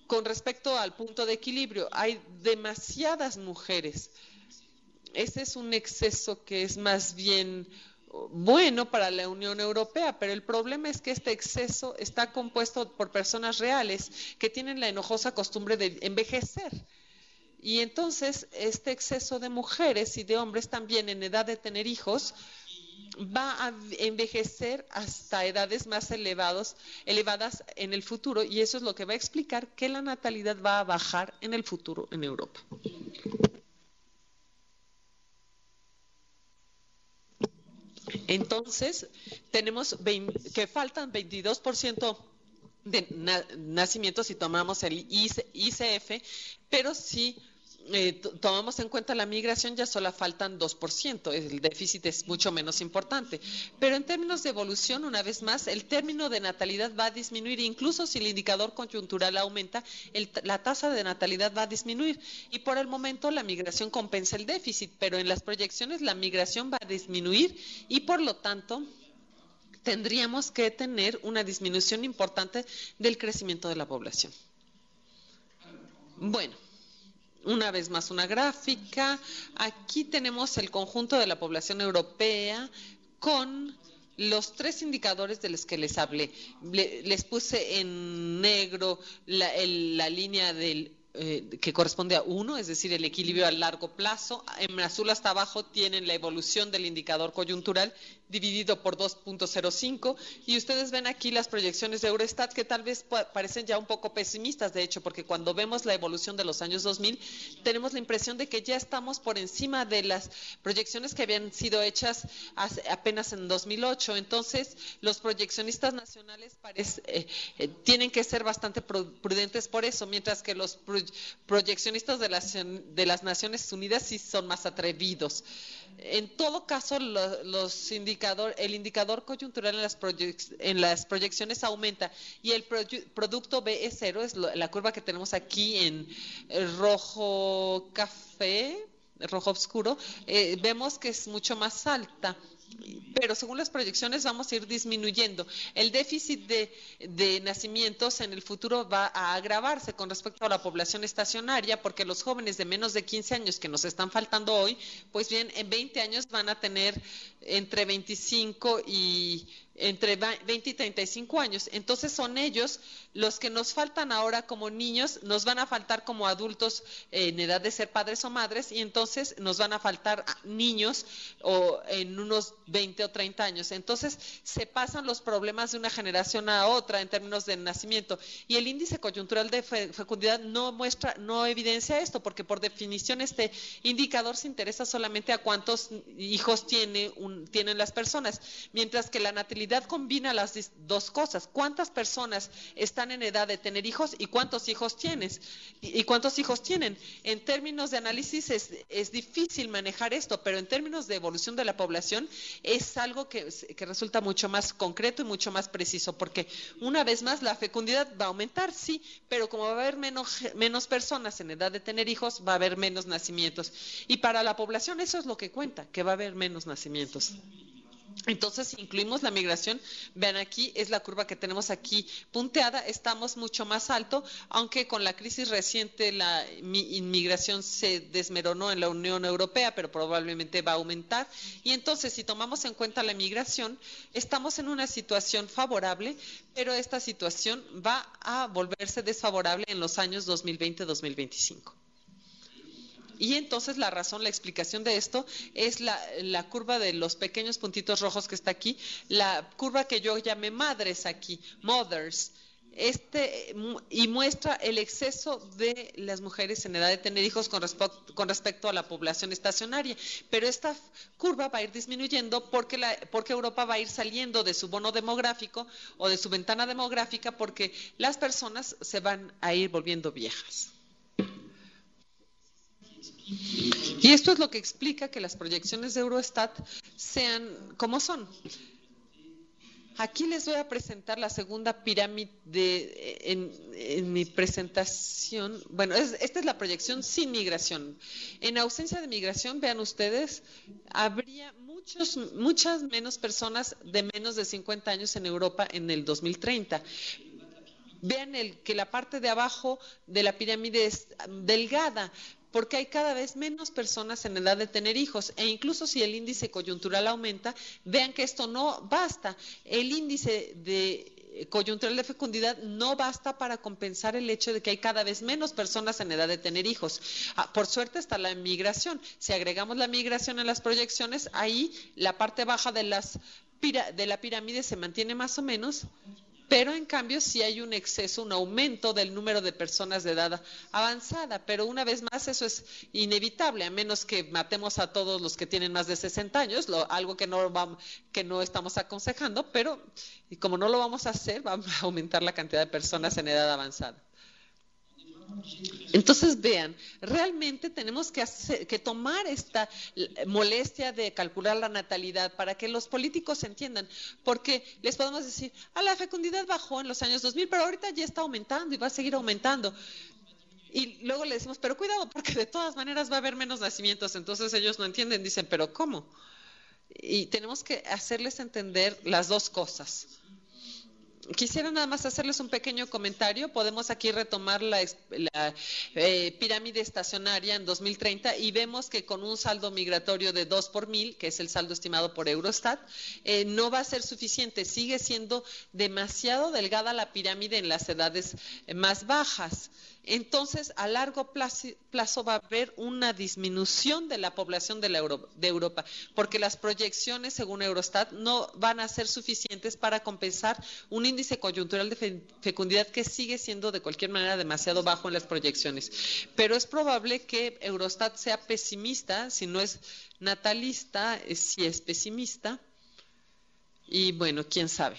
Speaker 1: Con respecto al punto de equilibrio, hay demasiadas mujeres. Ese es un exceso que es más bien bueno para la Unión Europea, pero el problema es que este exceso está compuesto por personas reales que tienen la enojosa costumbre de envejecer. Y entonces este exceso de mujeres y de hombres también en edad de tener hijos va a envejecer hasta edades más elevadas en el futuro, y eso es lo que va a explicar que la natalidad va a bajar en el futuro en Europa. Entonces, tenemos que faltan 22% de nacimientos si tomamos el ICF, pero si tomamos en cuenta la migración, ya solo faltan 2%, el déficit es mucho menos importante. Pero en términos de evolución, una vez más, el término de natalidad va a disminuir, incluso si el indicador coyuntural aumenta, la tasa de natalidad va a disminuir. Y por el momento la migración compensa el déficit, pero en las proyecciones la migración va a disminuir y por lo tanto tendríamos que tener una disminución importante del crecimiento de la población. Bueno. Una vez más una gráfica. Aquí tenemos el conjunto de la población europea con los 3 indicadores de los que les hablé. Les puse en negro la línea que corresponde a 1, es decir, el equilibrio a largo plazo. En azul hasta abajo tienen la evolución del indicador coyuntural dividido por 2.05, y ustedes ven aquí las proyecciones de Eurostat que tal vez parecen ya un poco pesimistas, de hecho, porque cuando vemos la evolución de los años 2000 tenemos la impresión de que ya estamos por encima de las proyecciones que habían sido hechas apenas en 2008. Entonces los proyeccionistas nacionales tienen que ser bastante prudentes por eso, mientras que los proyeccionistas de las Naciones Unidas sí son más atrevidos. En todo caso, el indicador coyuntural en las proyecciones aumenta, y el producto BE0 es la curva que tenemos aquí en rojo café, rojo oscuro. Vemos que es mucho más alta, pero según las proyecciones vamos a ir disminuyendo. El déficit de nacimientos en el futuro va a agravarse con respecto a la población estacionaria, porque los jóvenes de menos de 15 años que nos están faltando hoy, pues bien, en 20 años van a tener entre 20 y 35 años. Entonces son ellos los que nos faltan ahora como niños, nos van a faltar como adultos en edad de ser padres o madres, y entonces nos van a faltar niños o en unos 20 o 30 años. Entonces se pasan los problemas de una generación a otra en términos de nacimiento, y el índice coyuntural de fecundidad no evidencia esto, porque por definición este indicador se interesa solamente a cuántos hijos tienen las personas, mientras que la natalidad fecundidad combina las dos cosas. ¿Cuántas personas están en edad de tener hijos y cuántos hijos tienes? ¿Y cuántos hijos tienen? En términos de análisis es difícil manejar esto, pero en términos de evolución de la población es algo que resulta mucho más concreto y mucho más preciso, porque una vez más la fecundidad va a aumentar, sí, pero como va a haber menos personas en edad de tener hijos, va a haber menos nacimientos. Y para la población eso es lo que cuenta, que va a haber menos nacimientos. Entonces, si incluimos la migración, vean aquí, es la curva que tenemos aquí punteada, estamos mucho más alto, aunque con la crisis reciente la inmigración se desmoronó en la Unión Europea, pero probablemente va a aumentar. Y entonces, si tomamos en cuenta la migración, estamos en una situación favorable, pero esta situación va a volverse desfavorable en los años 2020-2025. Y entonces la razón, la explicación de esto es la curva de los pequeños puntitos rojos que está aquí, la curva que yo llamé madres aquí, mothers, y muestra el exceso de las mujeres en edad de tener hijos con respecto a la población estacionaria. Pero esta curva va a ir disminuyendo porque Europa va a ir saliendo de su bono demográfico o de su ventana demográfica, porque las personas se van a ir volviendo viejas. Y esto es lo que explica que las proyecciones de Eurostat sean como son. Aquí les voy a presentar la segunda pirámide en mi presentación. Bueno, esta es la proyección sin migración. En ausencia de migración, vean ustedes, habría muchas menos personas de menos de 50 años en Europa en el 2030. Vean que la parte de abajo de la pirámide es delgada, porque hay cada vez menos personas en edad de tener hijos, e incluso si el índice coyuntural aumenta, vean que esto no basta. El índice coyuntural de fecundidad no basta para compensar el hecho de que hay cada vez menos personas en edad de tener hijos. Por suerte está la migración. Si agregamos la migración en las proyecciones, ahí la parte baja de la pirámide se mantiene más o menos, pero en cambio sí hay un exceso, un aumento del número de personas de edad avanzada, pero una vez más eso es inevitable, a menos que matemos a todos los que tienen más de 60 años, algo que no estamos aconsejando, pero como no lo vamos a hacer, va a aumentar la cantidad de personas en edad avanzada. Entonces vean, realmente tenemos que tomar esta molestia de calcular la natalidad para que los políticos entiendan, porque les podemos decir, la fecundidad bajó en los años 2000, pero ahorita ya está aumentando y va a seguir aumentando. Y luego le decimos, pero cuidado, porque de todas maneras va a haber menos nacimientos. Entonces ellos no entienden, dicen, pero ¿cómo? Y tenemos que hacerles entender las dos cosas. Quisiera nada más hacerles un pequeño comentario. Podemos aquí retomar la pirámide estacionaria en 2030 y vemos que con un saldo migratorio de 2 por 1000, que es el saldo estimado por Eurostat, no va a ser suficiente. Sigue siendo demasiado delgada la pirámide en las edades más bajas. Entonces, a largo plazo va a haber una disminución de la población de Europa, porque las proyecciones, según Eurostat, no van a ser suficientes para compensar un índice coyuntural de fecundidad que sigue siendo de cualquier manera demasiado bajo en las proyecciones. Pero es probable que Eurostat sea pesimista, si no es natalista, si es pesimista. Y bueno, quién sabe.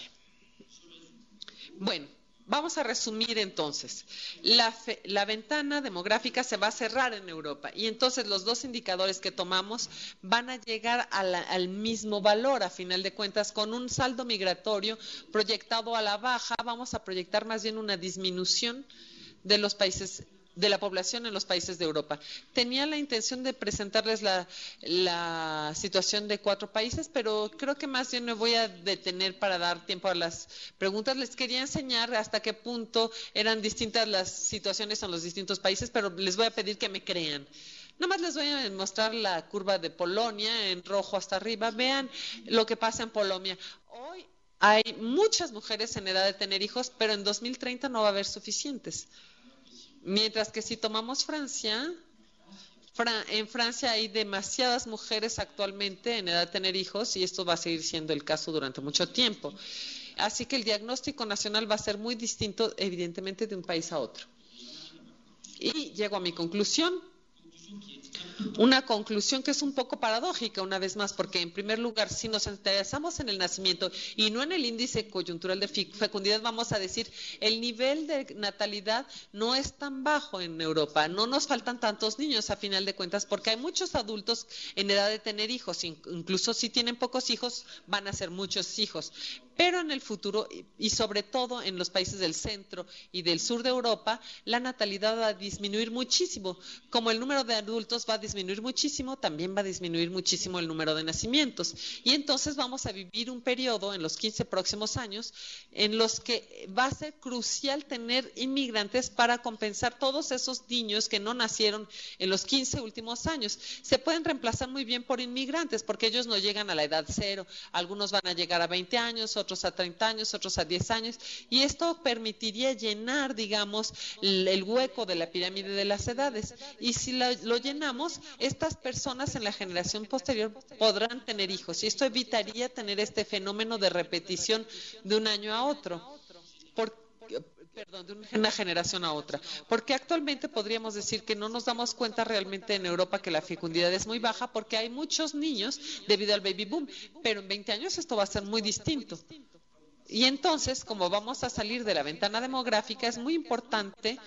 Speaker 1: Bueno. Vamos a resumir entonces. La ventana demográfica se va a cerrar en Europa y entonces los dos indicadores que tomamos van a llegar al mismo valor. A final de cuentas, con un saldo migratorio proyectado a la baja, vamos a proyectar más bien una disminución de los países, de la población en los países de Europa. Tenía la intención de presentarles la situación de 4 países, pero creo que más bien me voy a detener para dar tiempo a las preguntas. Les quería enseñar hasta qué punto eran distintas las situaciones en los distintos países, pero les voy a pedir que me crean. Nada más les voy a mostrar la curva de Polonia en rojo hasta arriba. Vean lo que pasa en Polonia. Hoy hay muchas mujeres en edad de tener hijos, pero en 2030 no va a haber suficientes. Mientras que si tomamos Francia, en Francia hay demasiadas mujeres actualmente en edad de tener hijos y esto va a seguir siendo el caso durante mucho tiempo. Así que el diagnóstico nacional va a ser muy distinto, evidentemente, de un país a otro. Y llego a mi conclusión. Una conclusión que es un poco paradójica, una vez más, porque en primer lugar, si nos interesamos en el nacimiento y no en el índice coyuntural de fecundidad, vamos a decir, el nivel de natalidad no es tan bajo en Europa, no nos faltan tantos niños a final de cuentas, porque hay muchos adultos en edad de tener hijos, incluso si tienen pocos hijos, van a ser muchos hijos. Pero en el futuro, y sobre todo en los países del centro y del sur de Europa, la natalidad va a disminuir muchísimo. Como el número de adultos va a disminuir muchísimo, también va a disminuir muchísimo el número de nacimientos. Y entonces vamos a vivir un periodo en los 15 próximos años en los que va a ser crucial tener inmigrantes para compensar todos esos niños que no nacieron en los 15 últimos años. Se pueden reemplazar muy bien por inmigrantes porque ellos no llegan a la edad cero. Algunos van a llegar a 20 años, otros a 30 años, otros a 10 años, y esto permitiría llenar, digamos, el hueco de la pirámide de las edades. Y si lo llenamos, estas personas en la generación posterior podrán tener hijos, y esto evitaría tener este fenómeno de repetición de un año a otro. Perdón, de una generación a otra, porque actualmente podríamos decir que no nos damos cuenta realmente en Europa que la fecundidad es muy baja porque hay muchos niños debido al baby boom, pero en 20 años esto va a ser muy distinto. Y entonces, como vamos a salir de la ventana demográfica, es muy importante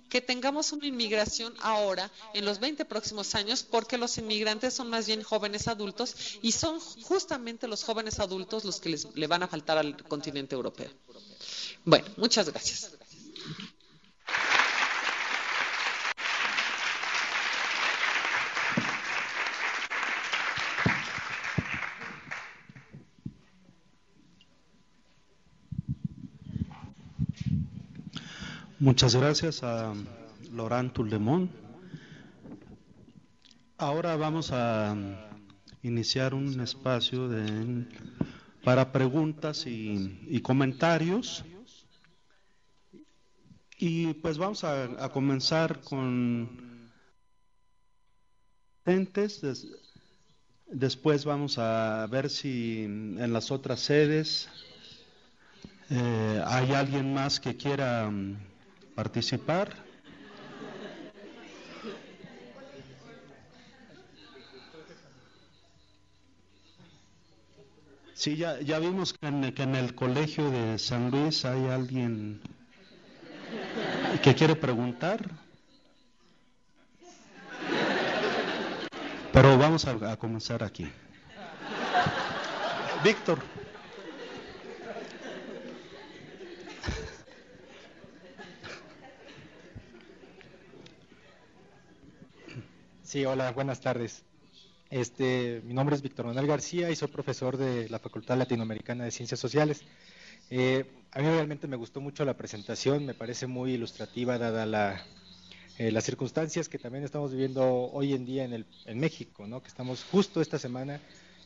Speaker 1: que tengamos una inmigración ahora, en los 20 próximos años, porque los inmigrantes son más bien jóvenes adultos y son justamente los jóvenes adultos los que le van a faltar al continente europeo. Bueno, muchas gracias.
Speaker 2: Muchas gracias a Laurent Tuldemont. Ahora vamos a iniciar un espacio para preguntas y comentarios. Y pues vamos a comenzar con después vamos a ver si en las otras sedes hay alguien más que quiera participar. Sí, ya vimos que en el colegio de San Luis hay alguien que quiere preguntar. Pero vamos a comenzar aquí. Víctor.
Speaker 3: Sí, hola, buenas tardes. Mi nombre es Víctor Manuel García y soy profesor de la Facultad Latinoamericana de Ciencias Sociales. A mí realmente me gustó mucho la presentación, me parece muy ilustrativa dada las circunstancias que también estamos viviendo hoy en día en México, ¿no? Que estamos justo esta semana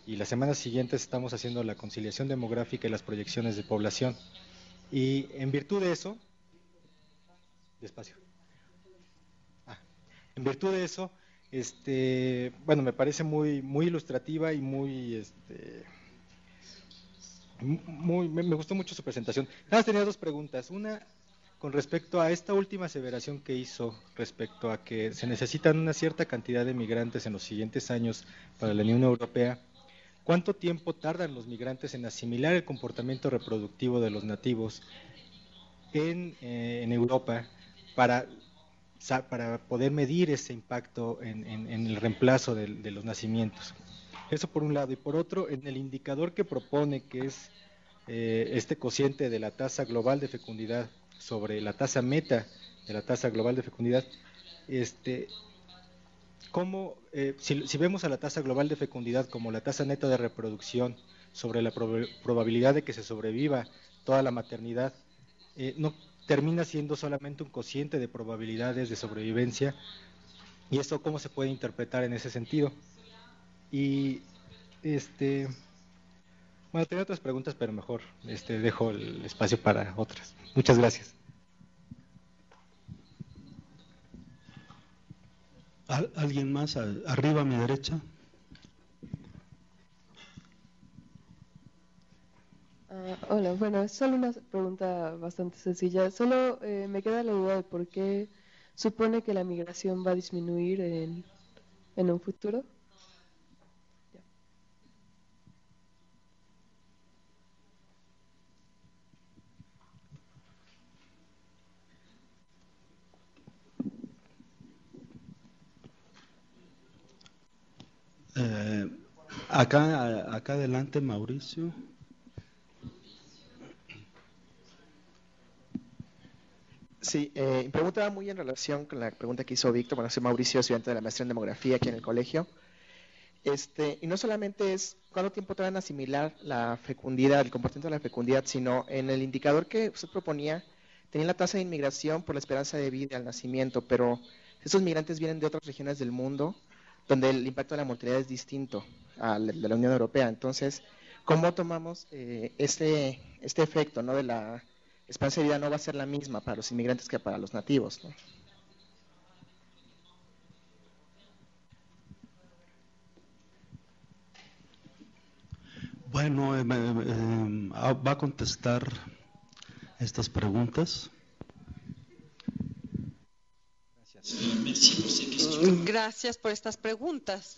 Speaker 3: y las semanas siguientes estamos haciendo la conciliación demográfica y las proyecciones de población. Y en virtud de eso, despacio. En virtud de eso, bueno, me parece muy ilustrativa y me gustó mucho su presentación. Nada más tenía dos preguntas. Una, con respecto a esta última aseveración que hizo respecto a que se necesitan una cierta cantidad de migrantes en los siguientes años para la Unión Europea, ¿cuánto tiempo tardan los migrantes en asimilar el comportamiento reproductivo de los nativos en Europa para poder medir ese impacto en el reemplazo de los nacimientos? Eso por un lado. Y por otro, en el indicador que propone, que es este cociente de la tasa global de fecundidad sobre la tasa meta de la tasa global de fecundidad, si vemos a la tasa global de fecundidad como la tasa neta de reproducción sobre la probabilidad de que se sobreviva toda la maternidad, no termina siendo solamente un cociente de probabilidades de sobrevivencia, y esto cómo se puede interpretar en ese sentido. Y bueno, tenía otras preguntas, pero mejor dejo el espacio para otras. Muchas gracias.
Speaker 2: ¿Alguien más? Arriba a mi derecha.
Speaker 4: Hola, bueno, es solo una pregunta bastante sencilla. Solo me queda la duda de por qué supone que la migración va a disminuir en un futuro.
Speaker 2: Eh, acá adelante, Mauricio.
Speaker 5: Sí, mi pregunta va muy en relación con la pregunta que hizo Víctor. Bueno, soy Mauricio, estudiante de la maestría en demografía aquí en el colegio. Y no solamente es cuánto tiempo tardan en asimilar la fecundidad, el comportamiento de la fecundidad, sino en el indicador que usted proponía, tenía la tasa de inmigración por la esperanza de vida al nacimiento, pero estos migrantes vienen de otras regiones del mundo donde el impacto de la mortalidad es distinto al de la Unión Europea. Entonces, ¿cómo tomamos este efecto, ¿no? De la esperanza de vida no va a ser la misma para los inmigrantes que para los nativos, ¿no?
Speaker 2: Bueno, va a contestar estas preguntas.
Speaker 1: Gracias por estas preguntas.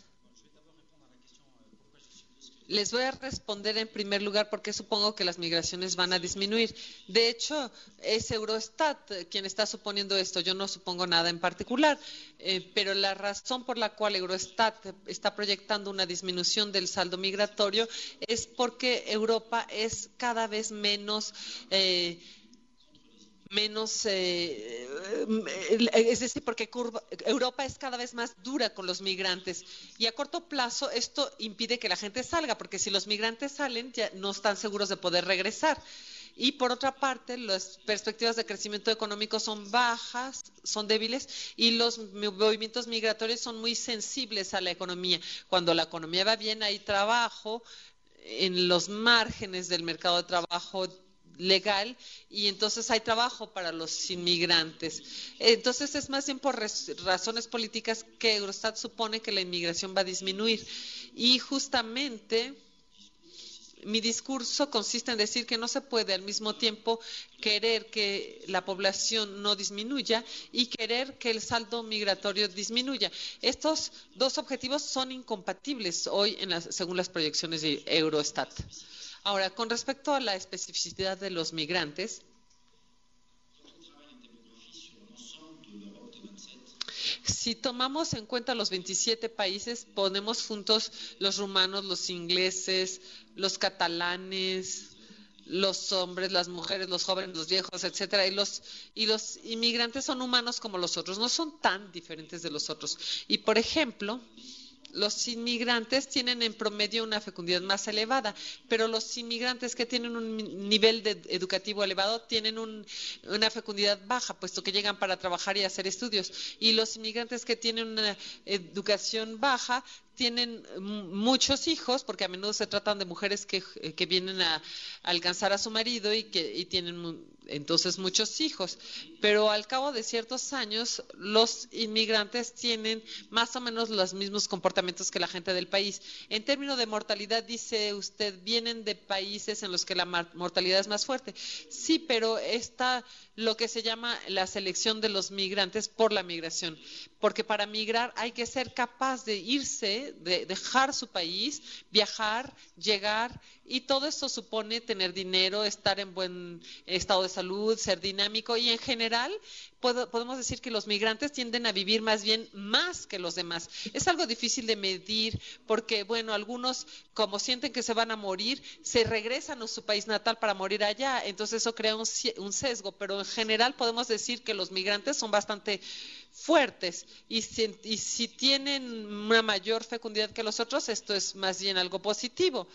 Speaker 1: Les voy a responder en primer lugar porque supongo que las migraciones van a disminuir. De hecho, es Eurostat quien está suponiendo esto. Yo no supongo nada en particular, pero la razón por la cual Eurostat está proyectando una disminución del saldo migratorio es porque Europa es cada vez menos es decir, porque Europa es cada vez más dura con los migrantes y a corto plazo esto impide que la gente salga, porque si los migrantes salen ya no están seguros de poder regresar. Y por otra parte, las perspectivas de crecimiento económico son bajas, son débiles, y los movimientos migratorios son muy sensibles a la economía. Cuando la economía va bien, hay trabajo en los márgenes del mercado de trabajo legal, y entonces hay trabajo para los inmigrantes. Entonces es más bien por razones políticas que Eurostat supone que la inmigración va a disminuir. Y justamente mi discurso consiste en decir que no se puede al mismo tiempo querer que la población no disminuya y querer que el saldo migratorio disminuya. Estos dos objetivos son incompatibles hoy según las proyecciones de Eurostat. Ahora, con respecto a la especificidad de los migrantes, si tomamos en cuenta los 27 países, ponemos juntos los rumanos, los ingleses, los catalanes, los hombres, las mujeres, los jóvenes, los viejos, etcétera, y los inmigrantes son humanos como los otros, no son tan diferentes de los otros. Y, por ejemplo, los inmigrantes tienen en promedio una fecundidad más elevada, pero los inmigrantes que tienen un nivel educativo elevado tienen una fecundidad baja, puesto que llegan para trabajar y hacer estudios. Y los inmigrantes que tienen una educación baja tienen muchos hijos, porque a menudo se tratan de mujeres que vienen a alcanzar a su marido y tienen entonces muchos hijos. Pero al cabo de ciertos años, los inmigrantes tienen más o menos los mismos comportamientos que la gente del país. En términos de mortalidad, dice usted, vienen de países en los que la mortalidad es más fuerte. Sí, pero está lo que se llama la selección de los migrantes por la migración, porque para migrar hay que ser capaz de irse, de dejar su país, viajar, llegar, y todo esto supone tener dinero, estar en buen estado de salud, ser dinámico, y en general podemos decir que los migrantes tienden a vivir más bien más que los demás. Es algo difícil de medir porque, bueno, algunos, como sienten que se van a morir, se regresan a su país natal para morir allá, entonces eso crea un sesgo, pero en general podemos decir que los migrantes son bastante fuertes, y si tienen una mayor fecundidad que los otros, esto es más bien algo positivo.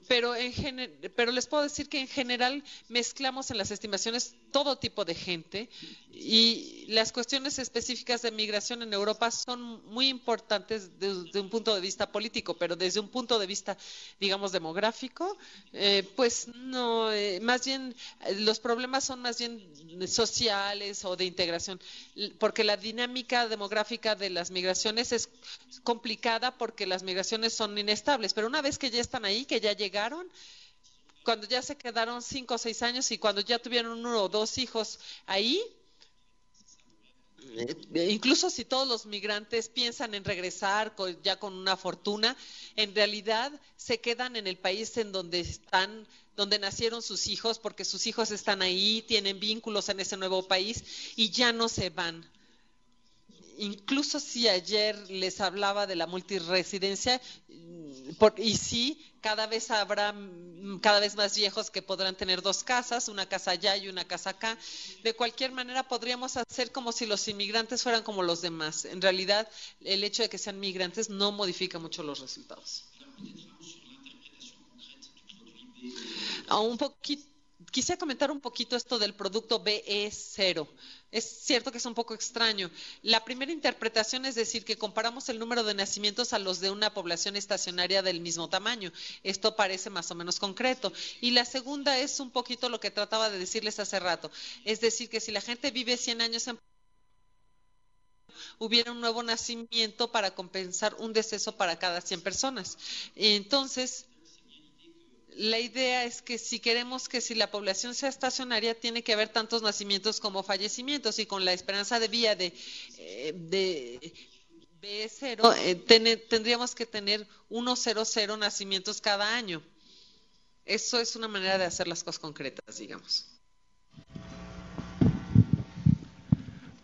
Speaker 1: Pero les puedo decir que en general mezclamos en las estimaciones todo tipo de gente, y las cuestiones específicas de migración en Europa son muy importantes desde un punto de vista político, pero desde un punto de vista, digamos, demográfico, pues no, más bien los problemas son más bien sociales o de integración, porque la dinámica demográfica de las migraciones es complicada porque las migraciones son inestables, pero una vez que ya están ahí, que ya llegaron, cuando ya se quedaron 5 o 6 años y cuando ya tuvieron 1 o 2 hijos ahí, incluso si todos los migrantes piensan en regresar ya con una fortuna, en realidad se quedan en el país en donde están, donde nacieron sus hijos, porque sus hijos están ahí, tienen vínculos en ese nuevo país y ya no se van. Incluso si ayer les hablaba de la multiresidencia, y sí, cada vez habrá cada vez más viejos que podrán tener dos casas, una casa allá y una casa acá. De cualquier manera, podríamos hacer como si los inmigrantes fueran como los demás. En realidad, el hecho de que sean migrantes no modifica mucho los resultados. Un poquito. Quise comentar un poquito esto del producto BE0. Es cierto que es un poco extraño. La primera interpretación es decir que comparamos el número de nacimientos a los de una población estacionaria del mismo tamaño. Esto parece más o menos concreto. Y la segunda es un poquito lo que trataba de decirles hace rato. Es decir, que si la gente vive 100 años en hubiera un nuevo nacimiento para compensar un deceso para cada 100 personas. Entonces, la idea es que si queremos que si la población sea estacionaria, tiene que haber tantos nacimientos como fallecimientos, y con la esperanza de vida de B0, tendríamos que tener 1,00 nacimientos cada año. Eso es una manera de hacer las cosas concretas, digamos.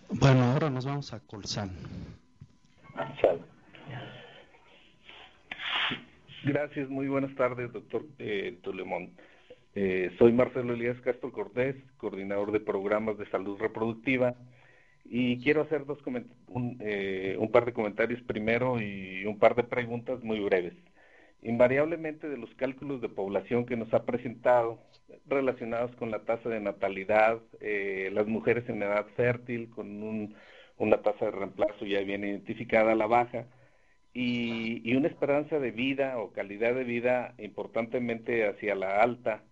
Speaker 2: Bueno, ahora nos vamos a Colsan.
Speaker 6: Gracias, muy buenas tardes, doctor Tulemón. Soy Marcelo Elías Castro Cortés, coordinador de programas de salud reproductiva, y quiero hacer un par de comentarios primero y un par de preguntas muy breves. Invariablemente, de los cálculos de población que nos ha presentado, relacionados con la tasa de natalidad, las mujeres en edad fértil con una tasa de reemplazo ya bien identificada a la baja, y una esperanza de vida o calidad de vida importantemente hacia la alta.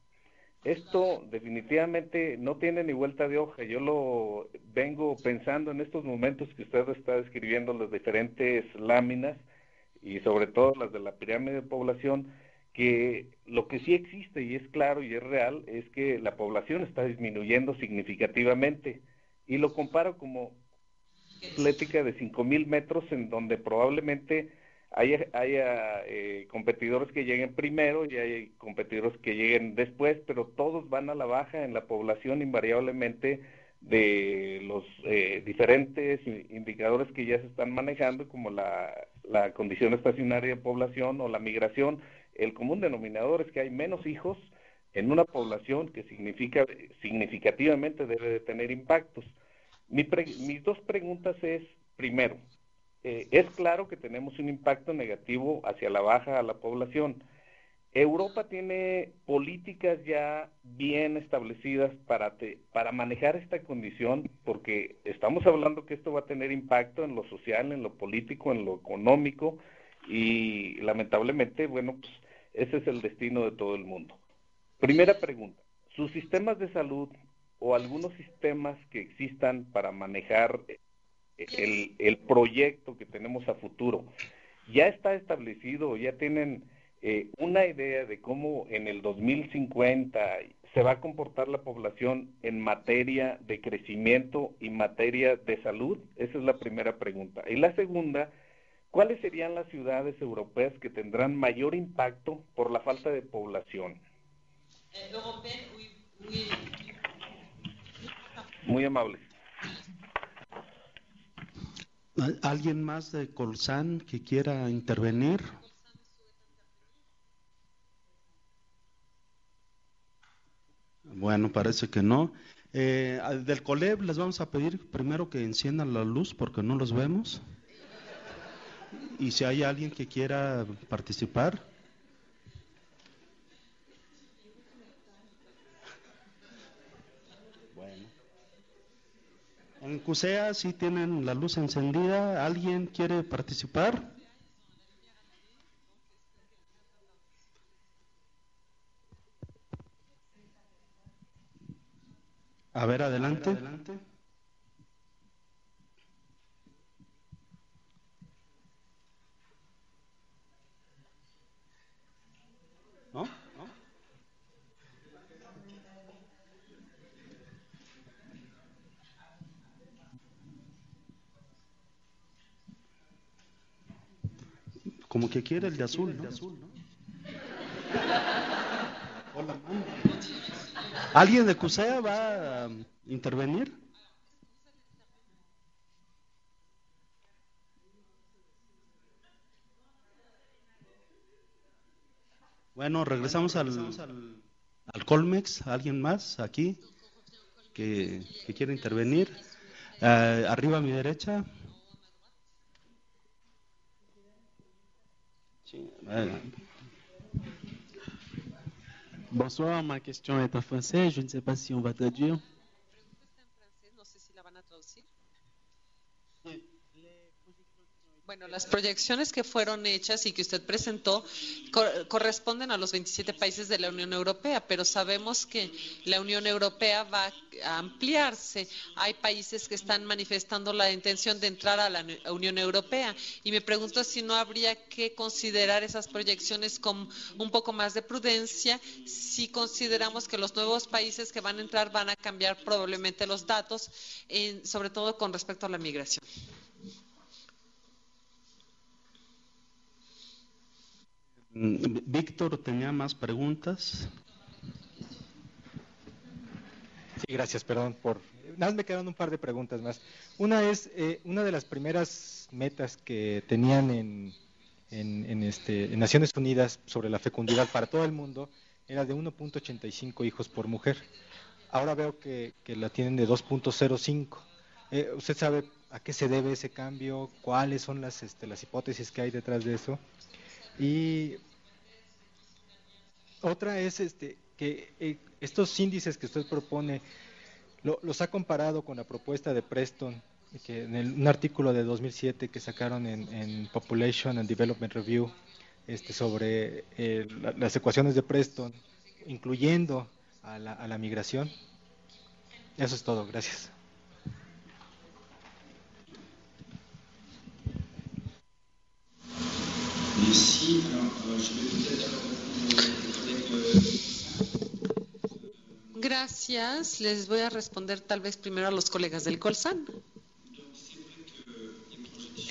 Speaker 6: Esto definitivamente no tiene ni vuelta de hoja. Yo lo vengo pensando en estos momentos que usted está describiendo las diferentes láminas y sobre todo las de la pirámide de población, que lo que sí existe y es claro y es real es que la población está disminuyendo significativamente, y lo comparo como atlética de 5,000 metros en donde probablemente haya competidores que lleguen primero y hay competidores que lleguen después, pero todos van a la baja en la población invariablemente de los diferentes indicadores que ya se están manejando, como la condición estacionaria de población o la migración. El común denominador es que hay menos hijos en una población que significativamente debe de tener impactos. Mis dos preguntas es, primero, es claro que tenemos un impacto negativo hacia la baja a la población. Europa tiene políticas ya bien establecidas para manejar esta condición, porque estamos hablando que esto va a tener impacto en lo social, en lo político, en lo económico, y lamentablemente, bueno, pues ese es el destino de todo el mundo. Primera pregunta, ¿sus sistemas de salud o algunos sistemas que existan para manejar el proyecto que tenemos a futuro, ya está establecido, ya tienen una idea de cómo en el 2050 se va a comportar la población en materia de crecimiento y materia de salud? Esa es la primera pregunta. Y la segunda, ¿cuáles serían las ciudades europeas que tendrán mayor impacto por la falta de población? Muy amable.
Speaker 2: ¿Alguien más de Colsan que quiera intervenir? Bueno, parece que no. Del COLEB les vamos a pedir primero que enciendan la luz porque no los vemos. Y si hay alguien que quiera participar. En CUSEA sí tienen la luz encendida. ¿Alguien quiere participar? A ver, adelante. ¿No? Como que quiere el de azul, ¿no? ¿Alguien de CUSEA va a intervenir? Bueno, regresamos al Colmex. ¿Alguien más aquí que quiere intervenir? Arriba a mi derecha.
Speaker 7: Bonsoir, ma question est en français. Je ne sais pas si on va traduire.
Speaker 1: Bueno, las proyecciones que fueron hechas y que usted presentó corresponden a los 27 países de la Unión Europea, pero sabemos que la Unión Europea va a ampliarse. Hay países que están manifestando la intención de entrar a la Unión Europea y me pregunto si no habría que considerar esas proyecciones con un poco más de prudencia si consideramos que los nuevos países que van a entrar van a cambiar probablemente los datos, sobre todo con respecto a la migración.
Speaker 2: Víctor tenía más preguntas.
Speaker 3: Sí, gracias, perdón por... Nada más me quedan un par de preguntas más. Una es, una de las primeras metas que tenían en Naciones Unidas sobre la fecundidad para todo el mundo era de 1.85 hijos por mujer. Ahora veo que la tienen de 2.05. ¿Usted sabe a qué se debe ese cambio? ¿Cuáles son las hipótesis que hay detrás de eso? Y otra es que estos índices que usted propone los ha comparado con la propuesta de Preston, que en un artículo de 2007 que sacaron en Population and Development Review sobre las ecuaciones de Preston, incluyendo a la migración. Eso es todo, gracias.
Speaker 8: Merci. Alors, je vais peut-être
Speaker 1: Gracias. Les voy a responder tal vez primero a los colegas del Colsan.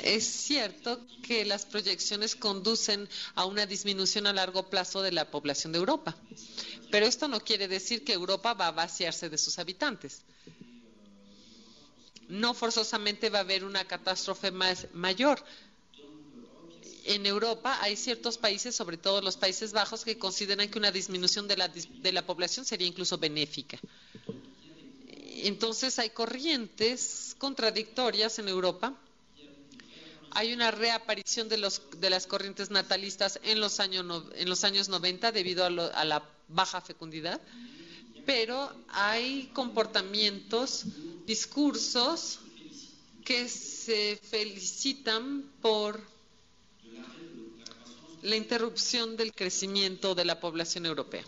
Speaker 1: Es cierto que las proyecciones conducen a una disminución a largo plazo de la población de Europa, pero esto no quiere decir que Europa va a vaciarse de sus habitantes. No forzosamente va a haber una catástrofe mayor. En Europa hay ciertos países, sobre todo los Países Bajos, que consideran que una disminución de la población sería incluso benéfica. Entonces hay corrientes contradictorias en Europa. Hay una reaparición de las corrientes natalistas en los años 90 debido a la baja fecundidad, pero hay comportamientos, discursos que se felicitan por la interrupción del crecimiento de la población europea.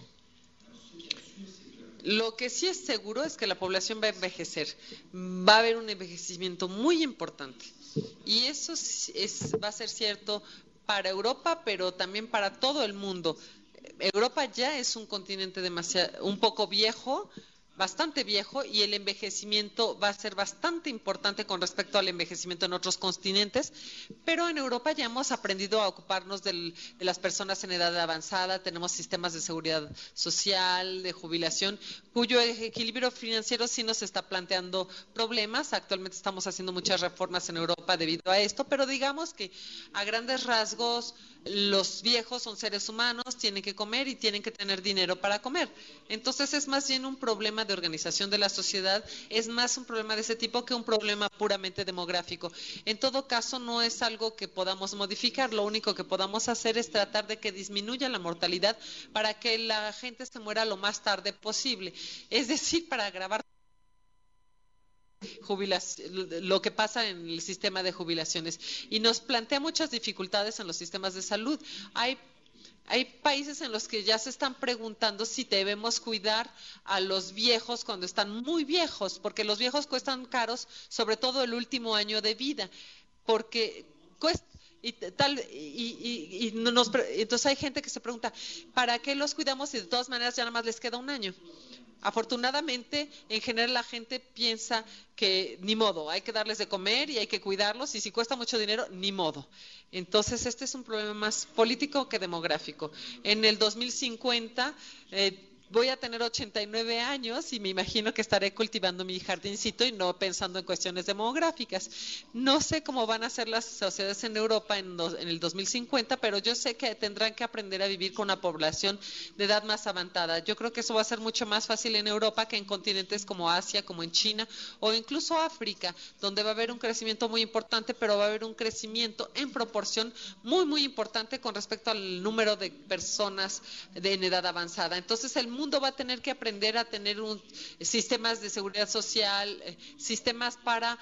Speaker 1: Lo que sí es seguro es que la población va a envejecer, va a haber un envejecimiento muy importante y eso va a ser cierto para Europa, pero también para todo el mundo. Europa ya es un continente un poco viejo, bastante viejo, y el envejecimiento va a ser bastante importante con respecto al envejecimiento en otros continentes, pero en Europa ya hemos aprendido a ocuparnos de las personas en edad avanzada, tenemos sistemas de seguridad social, de jubilación, cuyo equilibrio financiero sí nos está planteando problemas. Actualmente estamos haciendo muchas reformas en Europa debido a esto, pero digamos que a grandes rasgos los viejos son seres humanos, tienen que comer y tienen que tener dinero para comer. Entonces es más bien un problema de organización de la sociedad, es más un problema de ese tipo que un problema puramente demográfico. En todo caso, no es algo que podamos modificar, lo único que podamos hacer es tratar de que disminuya la mortalidad para que la gente se muera lo más tarde posible, es decir, para agravar lo que pasa en el sistema de jubilaciones, y nos plantea muchas dificultades en los sistemas de salud. Hay países en los que ya se están preguntando si debemos cuidar a los viejos cuando están muy viejos, porque los viejos cuestan caros, sobre todo el último año de vida, porque Entonces hay gente que se pregunta, ¿para qué los cuidamos si de todas maneras ya nada más les queda un año? Afortunadamente, en general la gente piensa que ni modo, hay que darles de comer y hay que cuidarlos, y si cuesta mucho dinero, ni modo. Entonces, este es un problema más político que demográfico. En el 2050 voy a tener 89 años y me imagino que estaré cultivando mi jardincito y no pensando en cuestiones demográficas. No sé cómo van a ser las sociedades en Europa en el 2050, pero yo sé que tendrán que aprender a vivir con una población de edad más avanzada. Yo creo que eso va a ser mucho más fácil en Europa que en continentes como Asia, como en China o incluso África, donde va a haber un crecimiento muy importante, pero va a haber un crecimiento en proporción muy, muy importante con respecto al número de personas en edad avanzada. Entonces, el mundo va a tener que aprender a tener sistemas de seguridad social, sistemas para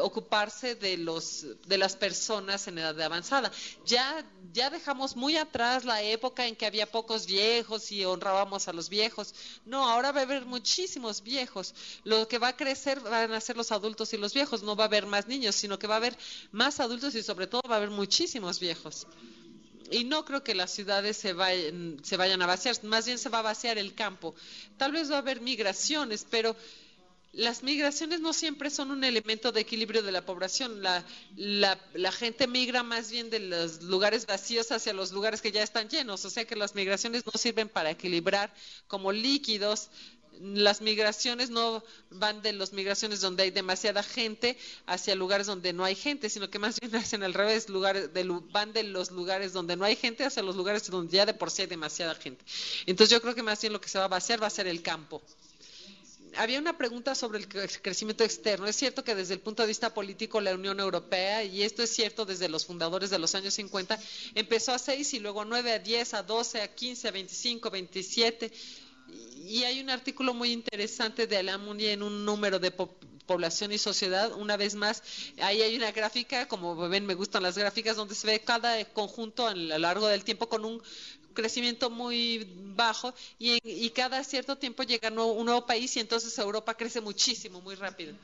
Speaker 1: ocuparse de las personas en edad avanzada. Ya dejamos muy atrás la época en que había pocos viejos y honrábamos a los viejos. No, ahora va a haber muchísimos viejos. Lo que va a crecer van a ser los adultos y los viejos. No va a haber más niños, sino que va a haber más adultos y sobre todo va a haber muchísimos viejos. Y no creo que las ciudades se vayan a vaciar, más bien se va a vaciar el campo. Tal vez va a haber migraciones, pero las migraciones no siempre son un elemento de equilibrio de la población. La gente migra más bien de los lugares vacíos hacia los lugares que ya están llenos, o sea que las migraciones no sirven para equilibrar como líquidos. Las migraciones no van de las migraciones donde hay demasiada gente hacia lugares donde no hay gente, sino que más bien hacen al revés, van de los lugares donde no hay gente hacia los lugares donde ya de por sí hay demasiada gente. Entonces yo creo que más bien lo que se va a vaciar va a ser el campo. Había una pregunta sobre el crecimiento externo. Es cierto que desde el punto de vista político la Unión Europea, y esto es cierto desde los fundadores de los años 50, empezó a 6 y luego a 9, a 10, a 12, a 15, a 25, 27... Y hay un artículo muy interesante de Alain Mounier en un número de población y sociedad. Una vez más, ahí hay una gráfica, como ven, me gustan las gráficas, donde se ve cada conjunto a lo largo del tiempo con un crecimiento muy bajo y cada cierto tiempo llega un nuevo país y entonces Europa crece muchísimo, muy rápido.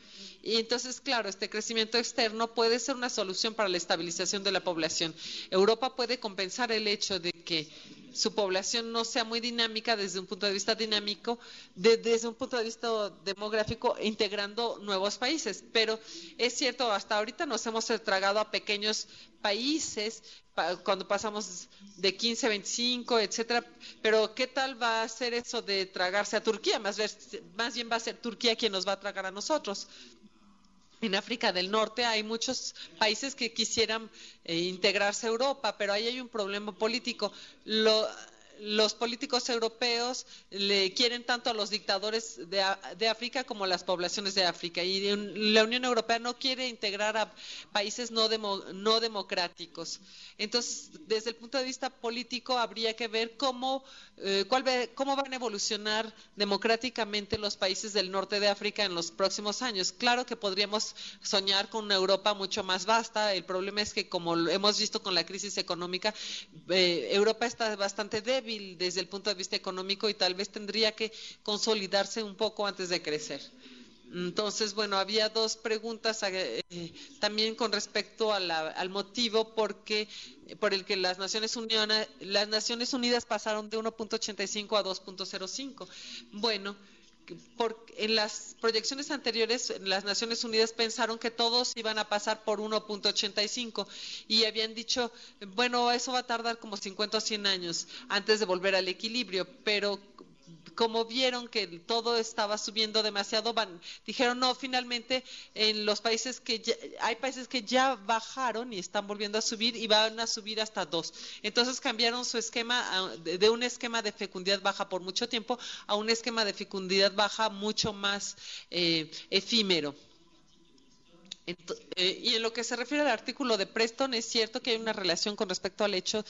Speaker 1: Y entonces, claro, este crecimiento externo puede ser una solución para la estabilización de la población. Europa puede compensar el hecho de que su población no sea muy dinámica desde un punto de vista dinámico, desde un punto de vista demográfico, integrando nuevos países. Pero es cierto, hasta ahorita nos hemos tragado a pequeños países cuando pasamos de 15 a 25, etcétera. Pero ¿qué tal va a ser eso de tragarse a Turquía? Más bien va a ser Turquía quien nos va a tragar a nosotros. En África del Norte hay muchos países que quisieran integrarse a Europa, pero ahí hay un problema político. Los políticos europeos le quieren tanto a los dictadores de África como a las poblaciones de África, y la Unión Europea no quiere integrar a países no democráticos. Entonces, desde el punto de vista político, habría que ver cómo van a evolucionar democráticamente los países del norte de África en los próximos años. Claro que podríamos soñar con una Europa mucho más vasta. El problema es que, como lo hemos visto con la crisis económica, Europa está bastante débil desde el punto de vista económico y tal vez tendría que consolidarse un poco antes de crecer. Entonces, bueno, había dos preguntas también con respecto al motivo por el que las Naciones Unidas pasaron de 1.85 a 2.05. Bueno, en las proyecciones anteriores, las Naciones Unidas pensaron que todos iban a pasar por 1.85 y habían dicho, bueno, eso va a tardar como 50 o 100 años antes de volver al equilibrio, pero como vieron que todo estaba subiendo demasiado, dijeron no, finalmente en los países hay países que ya bajaron y están volviendo a subir y van a subir hasta 2. Entonces cambiaron su esquema de un esquema de fecundidad baja por mucho tiempo a un esquema de fecundidad baja mucho más efímero. Y en lo que se refiere al artículo de Preston, es cierto que hay una relación con respecto al hecho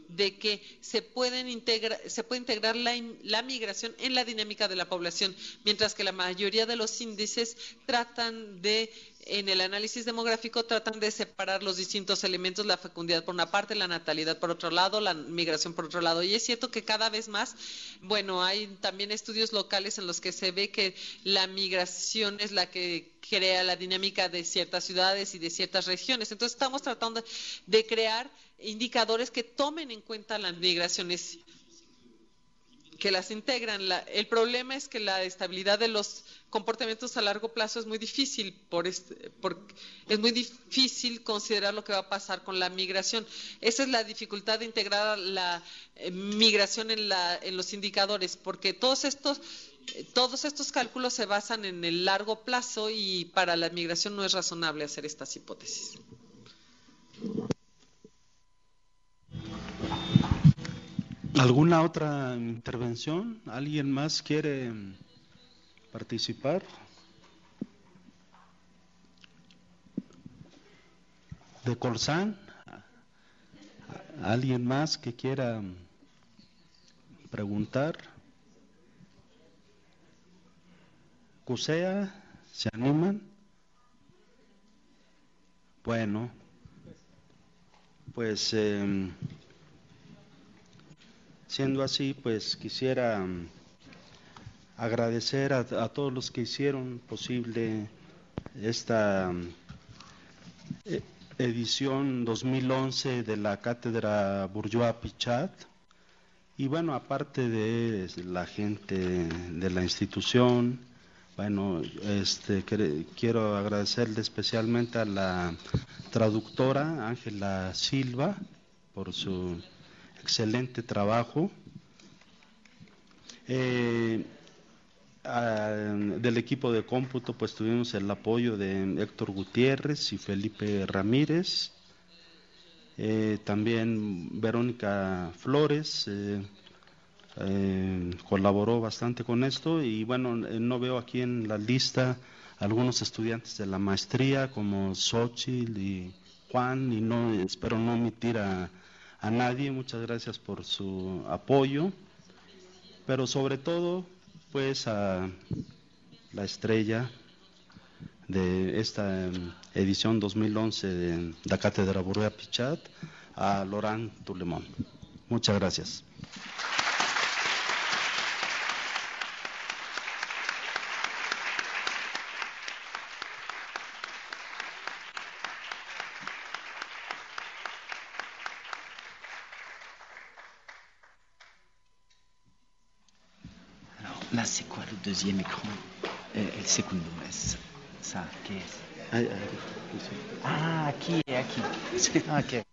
Speaker 1: de que se puede integrar la migración en la dinámica de la población, mientras que la mayoría de los índices tratan de en el análisis demográfico tratan de separar los distintos elementos, la fecundidad por una parte, la natalidad por otro lado, la migración por otro lado. Y es cierto que cada vez más, bueno, hay también estudios locales en los que se ve que la migración es la que crea la dinámica de ciertas ciudades y de ciertas regiones. Entonces estamos tratando de crear indicadores que tomen en cuenta las migraciones, que las integran. El problema es que la estabilidad de los comportamientos a largo plazo es muy difícil, es muy difícil considerar lo que va a pasar con la migración. Esa es la dificultad de integrar la migración en los indicadores, porque todos estos cálculos se basan en el largo plazo y para la migración no es razonable hacer estas hipótesis.
Speaker 2: ¿Alguna otra intervención? ¿Alguien más quiere participar? ¿De Corsán? ¿Alguien más que quiera preguntar? ¿CUSEA? ¿Se animan? Bueno, pues siendo así, pues quisiera agradecer a todos los que hicieron posible esta edición 2011 de la Cátedra Bourgeois-Pichat. Y bueno, aparte de la gente de la institución, bueno, quiero agradecerle especialmente a la traductora Ángela Silva por su excelente trabajo. Del equipo de cómputo pues tuvimos el apoyo de Héctor Gutiérrez y Felipe Ramírez, también Verónica Flores colaboró bastante con esto. Y bueno, no veo aquí en la lista algunos estudiantes de la maestría como Xochitl y Juan, y espero no omitir a nadie. Muchas gracias por su apoyo, pero sobre todo pues a la estrella de esta edición 2011 de la Cátedra Bourgeois-Pichat, a Laurent Toulemont. Muchas gracias.
Speaker 9: Là, c'est quoi le deuxième écran? El segundo es ça, ¿qué es? Ah, aquí, aquí. Ok.